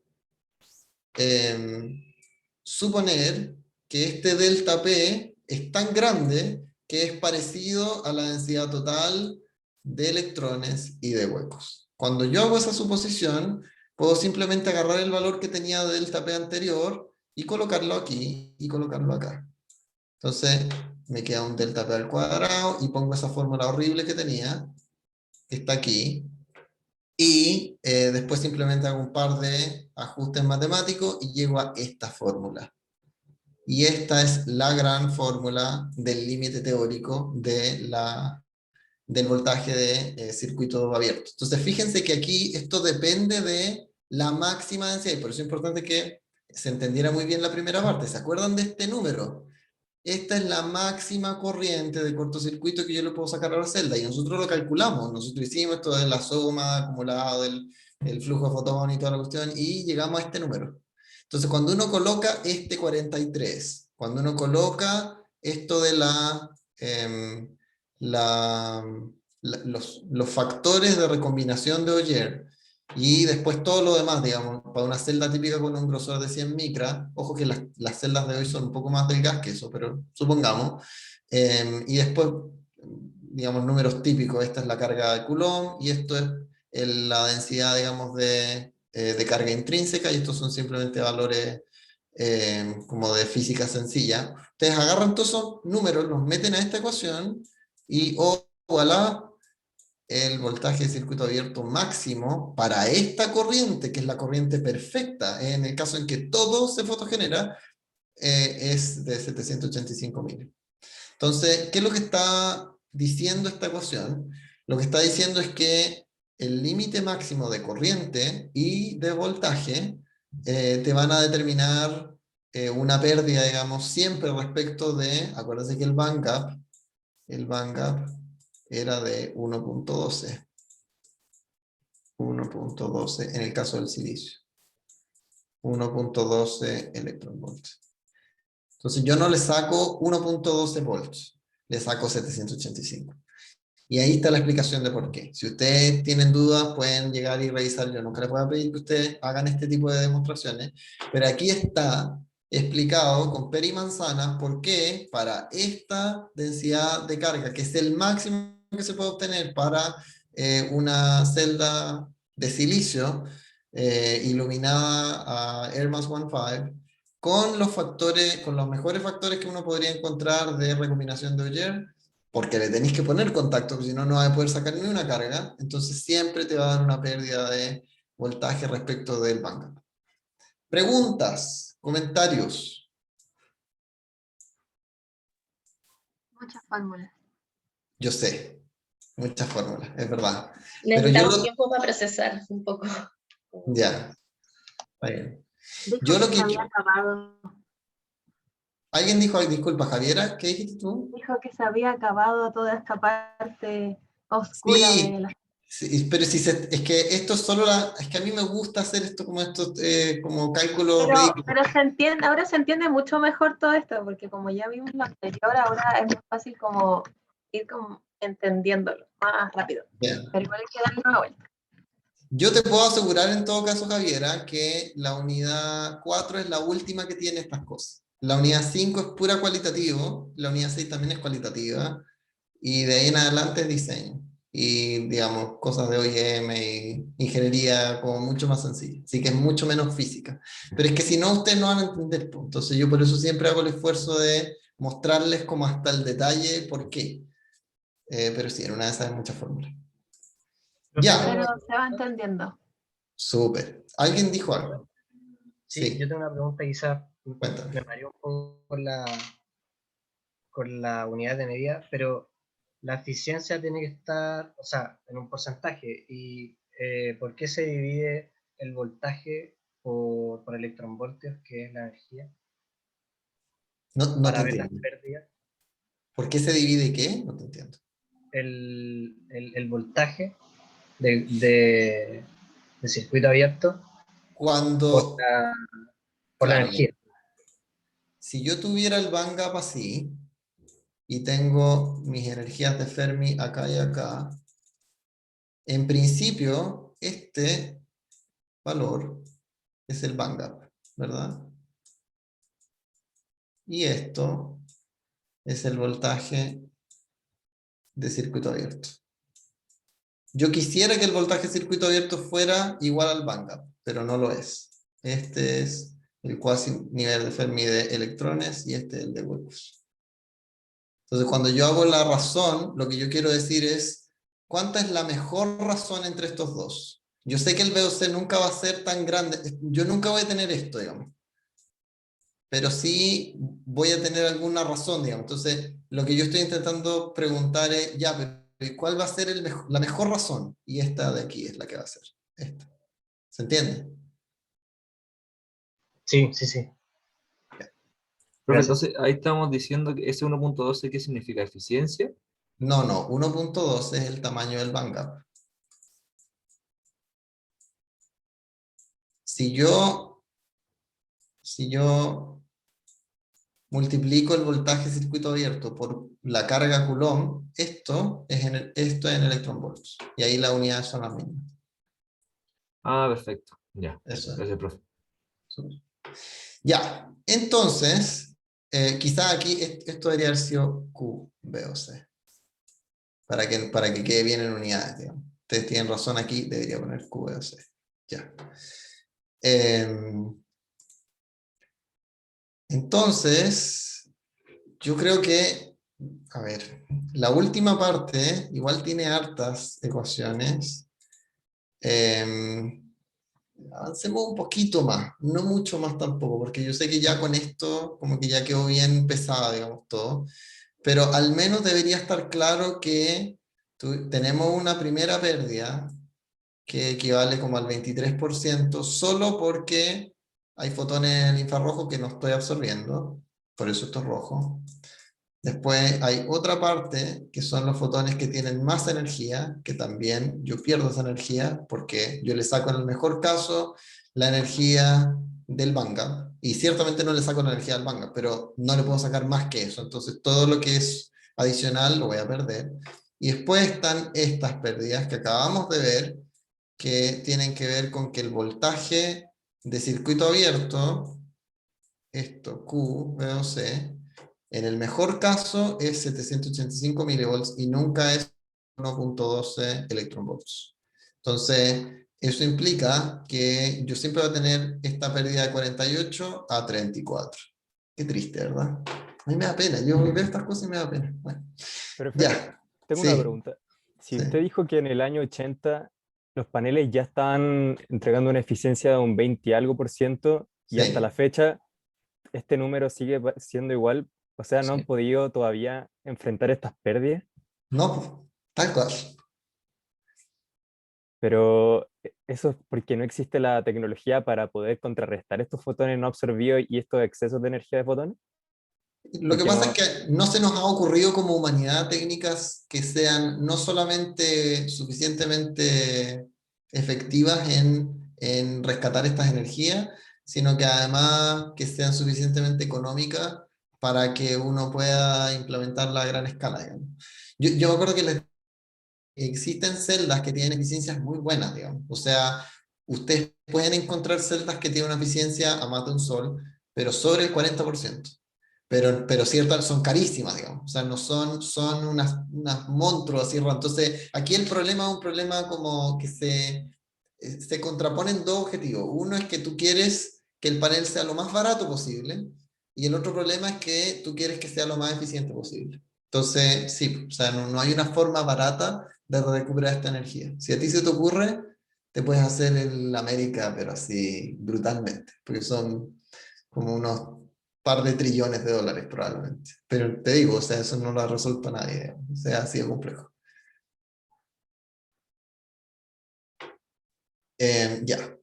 suponer que este delta P es tan grande que es parecido a la densidad total de electrones y de huecos. Cuando yo hago esa suposición, puedo simplemente agarrar el valor que tenía de delta P anterior y colocarlo aquí y colocarlo acá. Entonces me queda un delta P al cuadrado y pongo esa fórmula horrible que tenía, que está aquí, y después simplemente hago un par de ajustes matemáticos y llego a esta fórmula. Y esta es la gran fórmula del límite teórico del voltaje de circuito abierto. Entonces fíjense que aquí esto depende de la máxima densidad, y por eso es importante que se entendiera muy bien la primera parte. ¿Se acuerdan de este número? Esta es la máxima corriente de cortocircuito que yo le puedo sacar a la celda, y nosotros lo calculamos, nosotros hicimos esto de la suma acumulada del flujo de fotón y toda la cuestión, y llegamos a este número. Entonces cuando uno coloca este 43, cuando uno coloca esto de los factores de recombinación de Auger, y después todo lo demás, digamos, para una celda típica con un grosor de 100 micras, ojo que las celdas de hoy son un poco más delgadas que eso, pero supongamos, y después, digamos, números típicos, esta es la carga de Coulomb, y esto es la densidad, digamos, de carga intrínseca, y estos son simplemente valores como de física sencilla. Ustedes agarran todos esos números, los meten a esta ecuación, y voilà, el voltaje de circuito abierto máximo para esta corriente, que es la corriente perfecta, en el caso en que todo se fotogenera, es de 785.000. Entonces, ¿qué es lo que está diciendo esta ecuación? Lo que está diciendo es que el límite máximo de corriente y de voltaje te van a determinar una pérdida, digamos, siempre respecto de, acuérdense que el bandgap era de 1.12. 1.12 en el caso del silicio. 1.12 electronvolts. Entonces yo no le saco 1.12 volts, le saco 785. Y ahí está la explicación de por qué. Si ustedes tienen dudas, pueden llegar y revisar. Yo nunca les voy a pedir que ustedes hagan este tipo de demostraciones, pero aquí está explicado con pera y manzana por qué para esta densidad de carga, que es el máximo que se puede obtener para una celda de silicio iluminada a Air Mass 15, con los factores, con los mejores factores que uno podría encontrar de recombinación de Auger, porque le tenéis que poner contacto, porque si no, no vas a poder sacar ni una carga, entonces siempre te va a dar una pérdida de voltaje respecto del bandgap. Preguntas, comentarios. Muchas fórmulas. Yo sé, muchas fórmulas, es verdad. Pero yo Necesitamos lo... tiempo para procesar un poco. Ya, está bien. Dijo Yo lo que se que... había acabado. Alguien dijo, ay, disculpa, Javiera, ¿qué dijiste tú? Dijo que se había acabado toda esta parte oscura de Sí, la... sí, pero si es que esto es solo es que a mí me gusta hacer esto como estos como cálculos ridículos. Pero se entiende, ahora se entiende mucho mejor todo esto, porque como ya vimos lo anterior, ahora es más fácil como ir como entendiéndolo más rápido. Ya. Pero igual hay que darle una vuelta. Yo te puedo asegurar en todo caso, Javiera, que la unidad 4 es la última que tiene estas cosas. La unidad 5 es pura cualitativo, la unidad 6 también es cualitativa, y de ahí en adelante es diseño. Y digamos, cosas de OEM y ingeniería como mucho más sencilla. Así que es mucho menos física. Pero es que si no, ustedes no van a entender. Pues. Entonces yo por eso siempre hago el esfuerzo de mostrarles como hasta el detalle por qué. Pero sí, en una de esas hay muchas fórmulas. Profe, yo Ya, tengo Pero una se va pregunta. entendiendo. súper. ¿Alguien dijo algo? Sí, Sí, yo tengo una pregunta, quizás cuéntame. me mareó un poco con la unidad de medida, pero la eficiencia tiene que estar, o sea, en un porcentaje. ¿Y por qué se divide el voltaje por electronvoltios, que es la energía, No, no te para ver las entiendo. pérdidas? ¿Por qué se divide qué? No te entiendo. El voltaje de circuito abierto por Cuando, por la claro, energía. si yo tuviera el bandgap así, y tengo mis energías de Fermi acá y acá, en principio, este valor es el bandgap, ¿verdad? Y esto es el voltaje de circuito abierto. Yo quisiera que el voltaje de circuito abierto fuera igual al bandgap, pero no lo es. Este es el cuasi nivel de Fermi de electrones y este es el de huecos. Entonces, cuando yo hago la razón, lo que yo quiero decir es, ¿cuánta es la mejor razón entre estos dos? Yo sé que el VOC nunca va a ser tan grande, yo nunca voy a tener esto, digamos, pero sí voy a tener alguna razón, digamos. Entonces, lo que yo estoy intentando preguntar es, ya, pero ¿cuál va a ser la mejor razón? Y esta de aquí es la que va a ser, esta. ¿Se entiende? Sí, sí, sí. Profe, Gracias. entonces ahí estamos diciendo que ese 1.12, ¿qué significa? ¿Eficiencia? No, no, 1.2 es el tamaño del bandgap. Si yo multiplico el voltaje circuito abierto por la carga Coulomb, esto es en electron volts. Y ahí las unidades son las mismas. Ah, perfecto. Ya. Eso es. Gracias, profe. Súper. Ya, entonces, quizá aquí esto debería haber sido Q, B o C. Para que quede bien en unidades, digamos. Ustedes tienen razón aquí, debería poner Q, B o C. Ya. Entonces, yo creo que, a ver, la última parte igual tiene hartas ecuaciones. Avancemos un poquito más, no mucho más tampoco, porque yo sé que ya con esto como que ya quedó bien pesada, digamos, todo. Pero al menos debería estar claro que tenemos una primera pérdida que equivale como al 23% solo porque hay fotones en el infrarrojo que no estoy absorbiendo, por eso esto es rojo. Después hay otra parte que son los fotones que tienen más energía, que también yo pierdo esa energía porque yo le saco en el mejor caso la energía del bandgap, y ciertamente no le saco la energía del bandgap, pero no le puedo sacar más que eso, entonces todo lo que es adicional lo voy a perder. Y después están estas pérdidas que acabamos de ver, que tienen que ver con que el voltaje de circuito abierto, esto Q, VOC, en el mejor caso es 785 milivolts y nunca es 1.12 electronvolts. Entonces, eso implica que yo siempre voy a tener esta pérdida de 48 a 34. Qué triste, ¿verdad? A mí me da pena, yo veo estas cosas y me da pena. Bueno, Profe, ya, tengo una sí, pregunta. Si sí. usted dijo que en el año 80 los paneles ya estaban entregando una eficiencia de un 20 y algo por ciento, Y hasta la Sí. fecha, este número sigue siendo igual. O sea, no han Sí. podido todavía enfrentar estas pérdidas. No, pues, tal cual. Pero eso es porque no existe la tecnología para poder contrarrestar estos fotones no absorbidos y estos excesos de energía de fotones. Lo que Porque pasa es no, que no se nos ha ocurrido como humanidad técnicas que sean no solamente suficientemente efectivas en rescatar estas energías, sino que además que sean suficientemente económicas para que uno pueda implementarla a gran escala, digamos. Yo me acuerdo que existen celdas que tienen eficiencias muy buenas, digamos. O sea, ustedes pueden encontrar celdas que tienen una eficiencia a más de un sol, pero sobre el 40%. Pero ciertas son carísimas, digamos. O sea, no son unas monstruos así. Entonces, aquí el problema es un problema como que se contraponen dos objetivos. Uno es que tú quieres que el panel sea lo más barato posible, y el otro problema es que tú quieres que sea lo más eficiente posible. Entonces, sí, o sea, no hay una forma barata de recuperar esta energía. Si a ti se te ocurre, te puedes hacer el América, pero así brutalmente, porque son como unos par de trillones de dólares probablemente. Pero te digo, o sea, eso no lo ha resuelto nadie, digamos. O sea, ha sido complejo. Ya.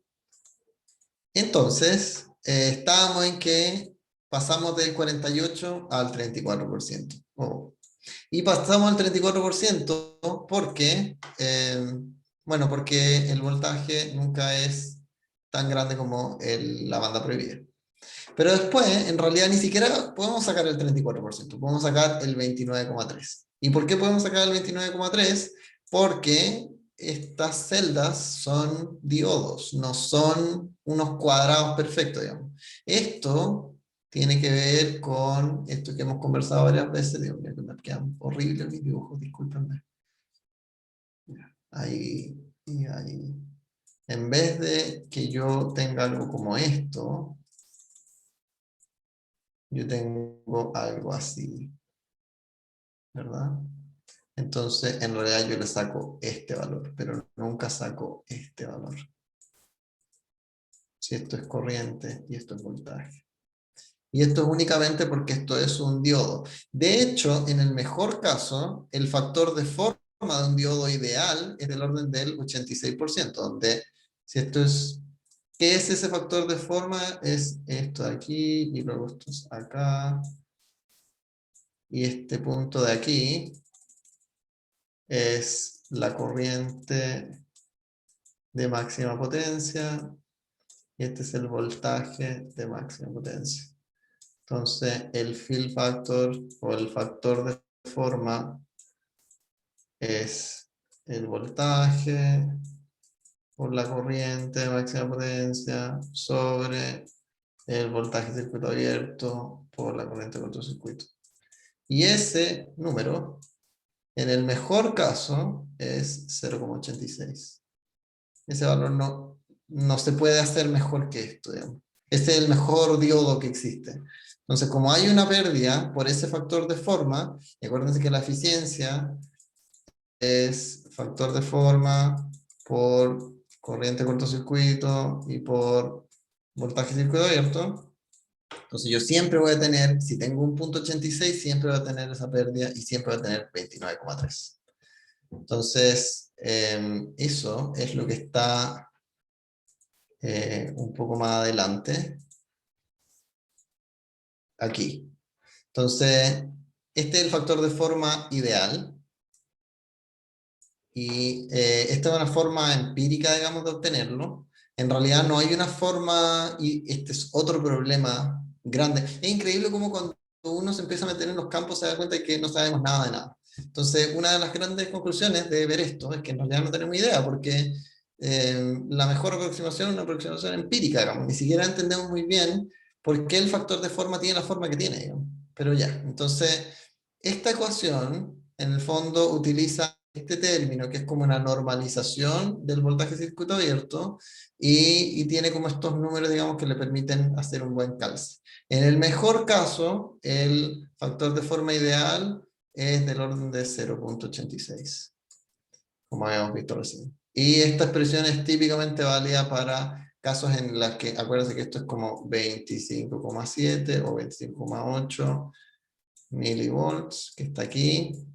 Entonces, estábamos en que pasamos del 48 al 34%. Y pasamos al 34% porque, bueno, porque el voltaje nunca es tan grande como la banda prohibida. Pero después, en realidad, ni siquiera podemos sacar el 34%, podemos sacar el 29,3%. ¿Y por qué podemos sacar el 29,3%? Porque estas celdas son diodos, no son unos cuadrados perfectos, digamos. Esto tiene que ver con esto que hemos conversado varias veces. Dios mío, que me quedan horribles mis dibujos, discúlpenme. Ahí y ahí. En vez de que yo tenga algo como esto, yo tengo algo así, ¿verdad? Entonces, en realidad yo le saco este valor, pero nunca saco este valor. Si esto es corriente y esto es voltaje. Y esto es únicamente porque esto es un diodo. De hecho, en el mejor caso, el factor de forma de un diodo ideal es del orden del 86%, donde si esto es... ¿Qué es ese factor de forma? Es esto de aquí, y luego esto es acá, y este punto de aquí es la corriente de máxima potencia, y este es el voltaje de máxima potencia. Entonces, el fill factor o el factor de forma es el voltaje por la corriente de máxima potencia sobre el voltaje de circuito abierto por la corriente de cortocircuito. Y ese número, en el mejor caso, es 0,86. Ese valor no se puede hacer mejor que esto, digamos. Este es el mejor diodo que existe. Entonces, como hay una pérdida por ese factor de forma, y acuérdense que la eficiencia es factor de forma por corriente de cortocircuito y por voltaje de circuito abierto. Entonces yo siempre voy a tener, si tengo un punto 86, siempre voy a tener esa pérdida y siempre voy a tener 29,3. Entonces, eso es lo que está un poco más adelante, aquí. Entonces, este es el factor de forma ideal. Y esta es una forma empírica, digamos, de obtenerlo. En realidad no hay una forma, y este es otro problema grande. Es increíble cómo cuando uno se empieza a meter en los campos se da cuenta de que no sabemos nada de nada. Entonces, una de las grandes conclusiones de ver esto es que en realidad no tenemos idea, porque la mejor aproximación es una aproximación empírica, digamos. Ni siquiera entendemos muy bien por qué el factor de forma tiene la forma que tiene, digamos. Pero ya, entonces, esta ecuación, en el fondo, utiliza este término, que es como una normalización del voltaje de circuito abierto, y tiene como estos números, digamos, que le permiten hacer un buen calce. En el mejor caso, el factor de forma ideal es del orden de 0,86, como habíamos visto recién. Y esta expresión es típicamente válida para casos en los que, acuérdense que esto es como 25,7 o 25,8 milivolts, que está aquí.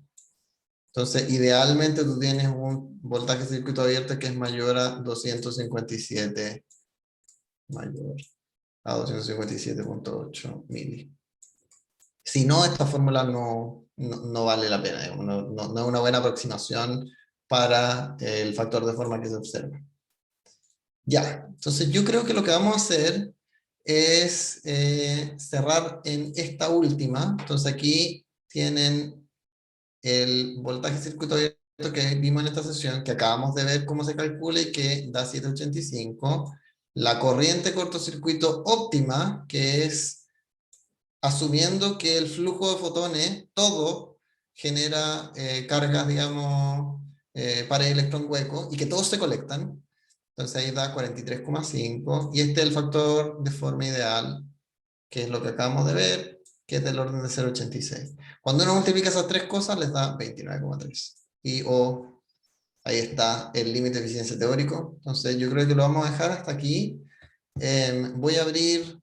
Entonces, idealmente tú tienes un voltaje de circuito abierto que es mayor a 257, mayor a 257,8 mili. Si no, esta fórmula no vale la pena, digamos, no es una buena aproximación para el factor de forma que se observa. Ya, entonces yo creo que lo que vamos a hacer es cerrar en esta última. Entonces aquí tienen el voltaje de circuito abierto que vimos en esta sesión, que acabamos de ver cómo se calcula y que da 785. La corriente cortocircuito óptima, que es asumiendo que el flujo de fotones, todo genera cargas, digamos, para el electrón hueco, y que todos se colectan. Entonces ahí da 43,5, y este es el factor de forma ideal, que es lo que acabamos de ver, que es del orden de 0,86. Cuando uno multiplica esas tres cosas, les da 29,3. Y ahí está el límite de eficiencia teórico. Entonces yo creo que lo vamos a dejar hasta aquí. Voy a abrir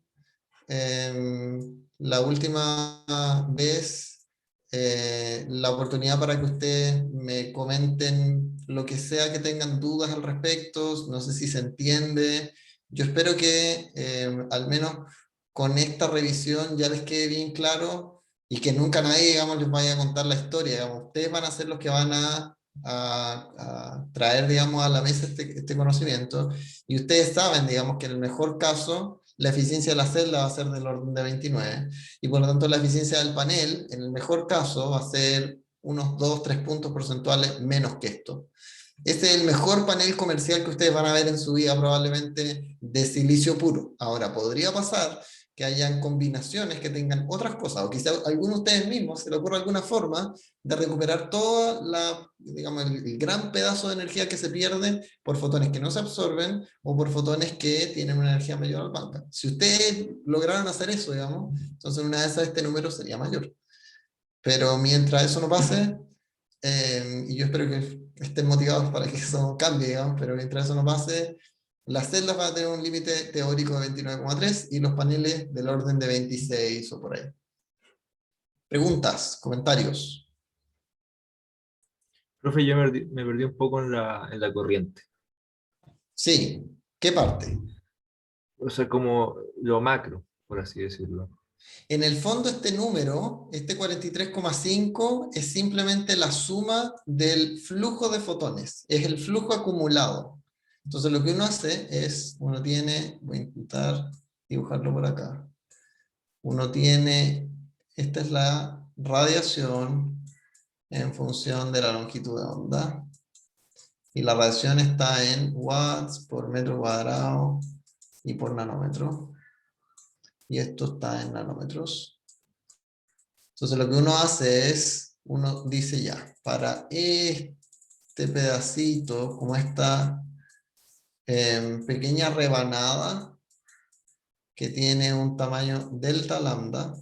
la última vez la oportunidad para que ustedes me comenten lo que sea que tengan dudas al respecto. No sé si se entiende. Yo espero que al menos con esta revisión ya les quede bien claro, y que nunca nadie, digamos, les vaya a contar la historia. Digamos, ustedes van a ser los que van a traer, digamos, a la mesa este conocimiento, y ustedes saben, digamos, que en el mejor caso la eficiencia de la celda va a ser del orden de 29, y por lo tanto la eficiencia del panel, en el mejor caso, va a ser unos 2-3 puntos porcentuales menos que esto. Este es el mejor panel comercial que ustedes van a ver en su vida, probablemente de silicio puro. Ahora, podría pasar que hayan combinaciones que tengan otras cosas, o quizá alguno de ustedes mismos se le ocurra alguna forma de recuperar toda digamos, el gran pedazo de energía que se pierde por fotones que no se absorben, o por fotones que tienen una energía mayor al banca. Si ustedes lograran hacer eso, digamos, entonces en una de esas este número sería mayor. Pero mientras eso no pase, y yo espero que estén motivados para que eso cambie, digamos, pero mientras eso no pase, las celdas van a tener un límite teórico de 29,3 y los paneles del orden de 26 o por ahí. Preguntas, comentarios. Profe, yo me perdí un poco en la corriente. Sí, ¿qué parte? O sea, como lo macro, por así decirlo. En el fondo este número, este 43,5, es simplemente la suma del flujo de fotones, es el flujo acumulado. Entonces lo que uno hace es, uno tiene, voy a intentar dibujarlo por acá, uno tiene, esta es la radiación en función de la longitud de onda, y la radiación está en watts por metro cuadrado y por nanómetro, y esto está en nanómetros. Entonces lo que uno hace es, uno dice ya, para este pedacito, como esta pequeña rebanada que tiene un tamaño delta lambda,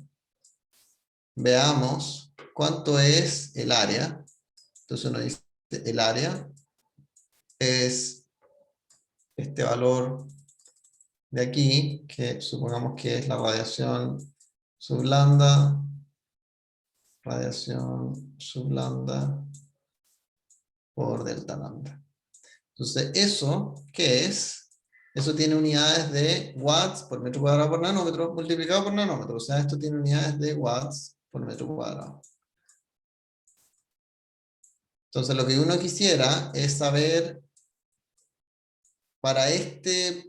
veamos cuánto es el área. Entonces uno dice, el área es este valor de aquí, que supongamos que es la radiación sublambda, por delta lambda. Entonces, ¿eso qué es? Eso tiene unidades de watts por metro cuadrado por nanómetro multiplicado por nanómetro. O sea, esto tiene unidades de watts por metro cuadrado. Entonces, lo que uno quisiera es saber para esta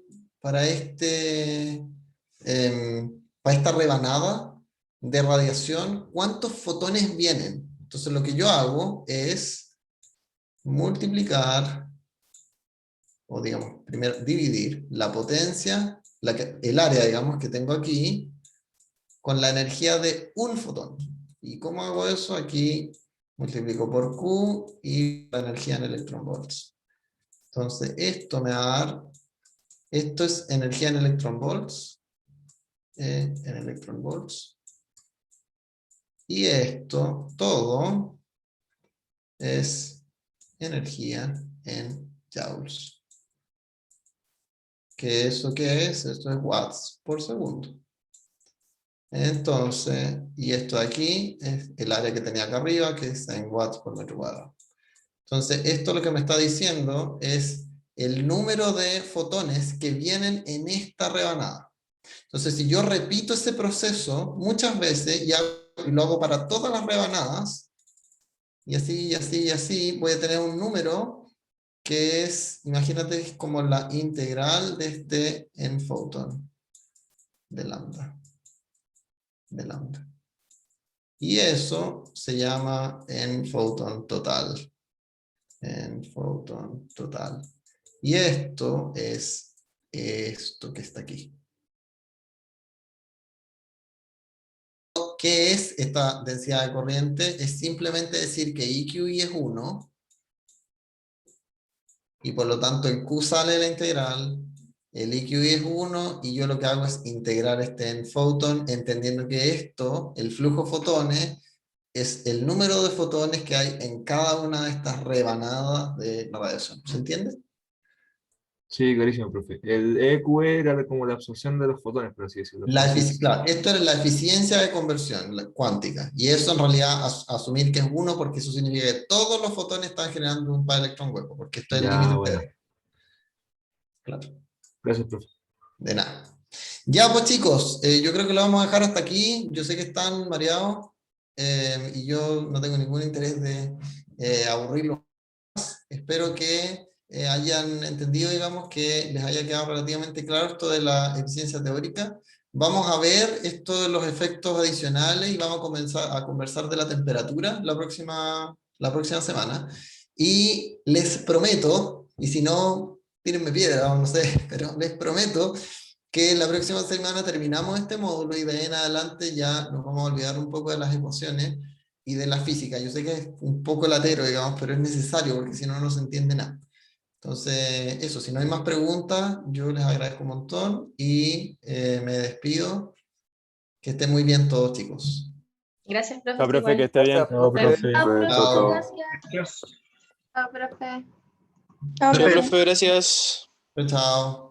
rebanada de radiación, ¿cuántos fotones vienen? Entonces, lo que yo hago es multiplicar, o digamos, primero dividir la potencia, el área, digamos, que tengo aquí, con la energía de un fotón. ¿Y cómo hago eso? Aquí multiplico por Q y la energía en electronvolts. Entonces, esto me va a dar, esto es energía en electronvolts, y esto, todo, es energía en joules. que eso ¿qué es? Esto es watts por segundo. Entonces, y esto de aquí es el área que tenía acá arriba, que es en watts por metro cuadrado. Entonces, esto lo que me está diciendo es el número de fotones que vienen en esta rebanada. Entonces, si yo repito ese proceso muchas veces y lo hago para todas las rebanadas, y así, y así, y así, voy a tener un número que es, imagínate, es como la integral de este en photon de lambda. Y eso se llama en photon total. En photon total. Y esto es esto que está aquí. ¿Qué es esta densidad de corriente? Es simplemente decir que IQI es 1, y por lo tanto el Q sale de la integral, el IQI es 1, y yo lo que hago es integrar este en photon, entendiendo que esto, el flujo de fotones, es el número de fotones que hay en cada una de estas rebanadas de la radiación. ¿Se entiende? Sí, clarísimo, profe. El EQ era como la absorción de los fotones, por así decirlo. Entonces, Claro, esto es la eficiencia de conversión cuántica, y eso en realidad asumir que es 1, porque eso significa que todos los fotones están generando un par de electrón hueco, porque esto es el ya, límite bueno. de. Claro, Gracias, profe. de nada. Ya pues chicos, yo creo que lo vamos a dejar hasta aquí. Yo sé que están mareados, y yo no tengo ningún interés de aburrirlos. Espero que hayan entendido, digamos, que les haya quedado relativamente claro esto de la eficiencia teórica. Vamos a ver esto de los efectos adicionales y vamos a comenzar a conversar de la temperatura la próxima semana. Y les prometo, y si no, tírenme piedra, no sé, pero les prometo que la próxima semana terminamos este módulo y de ahí en adelante ya nos vamos a olvidar un poco de las ecuaciones y de la física. Yo sé que es un poco latero, digamos, pero es necesario porque si no, no se entiende nada. Entonces, eso, si no hay más preguntas, yo les agradezco un montón y me despido. Que estén muy bien todos, chicos. Gracias, profe. Chao, profe, que igual. esté bien. Chao, profe. Chao, profe. Chao. Gracias. Chao, profe. Chao, Profe, profe, gracias. Chao.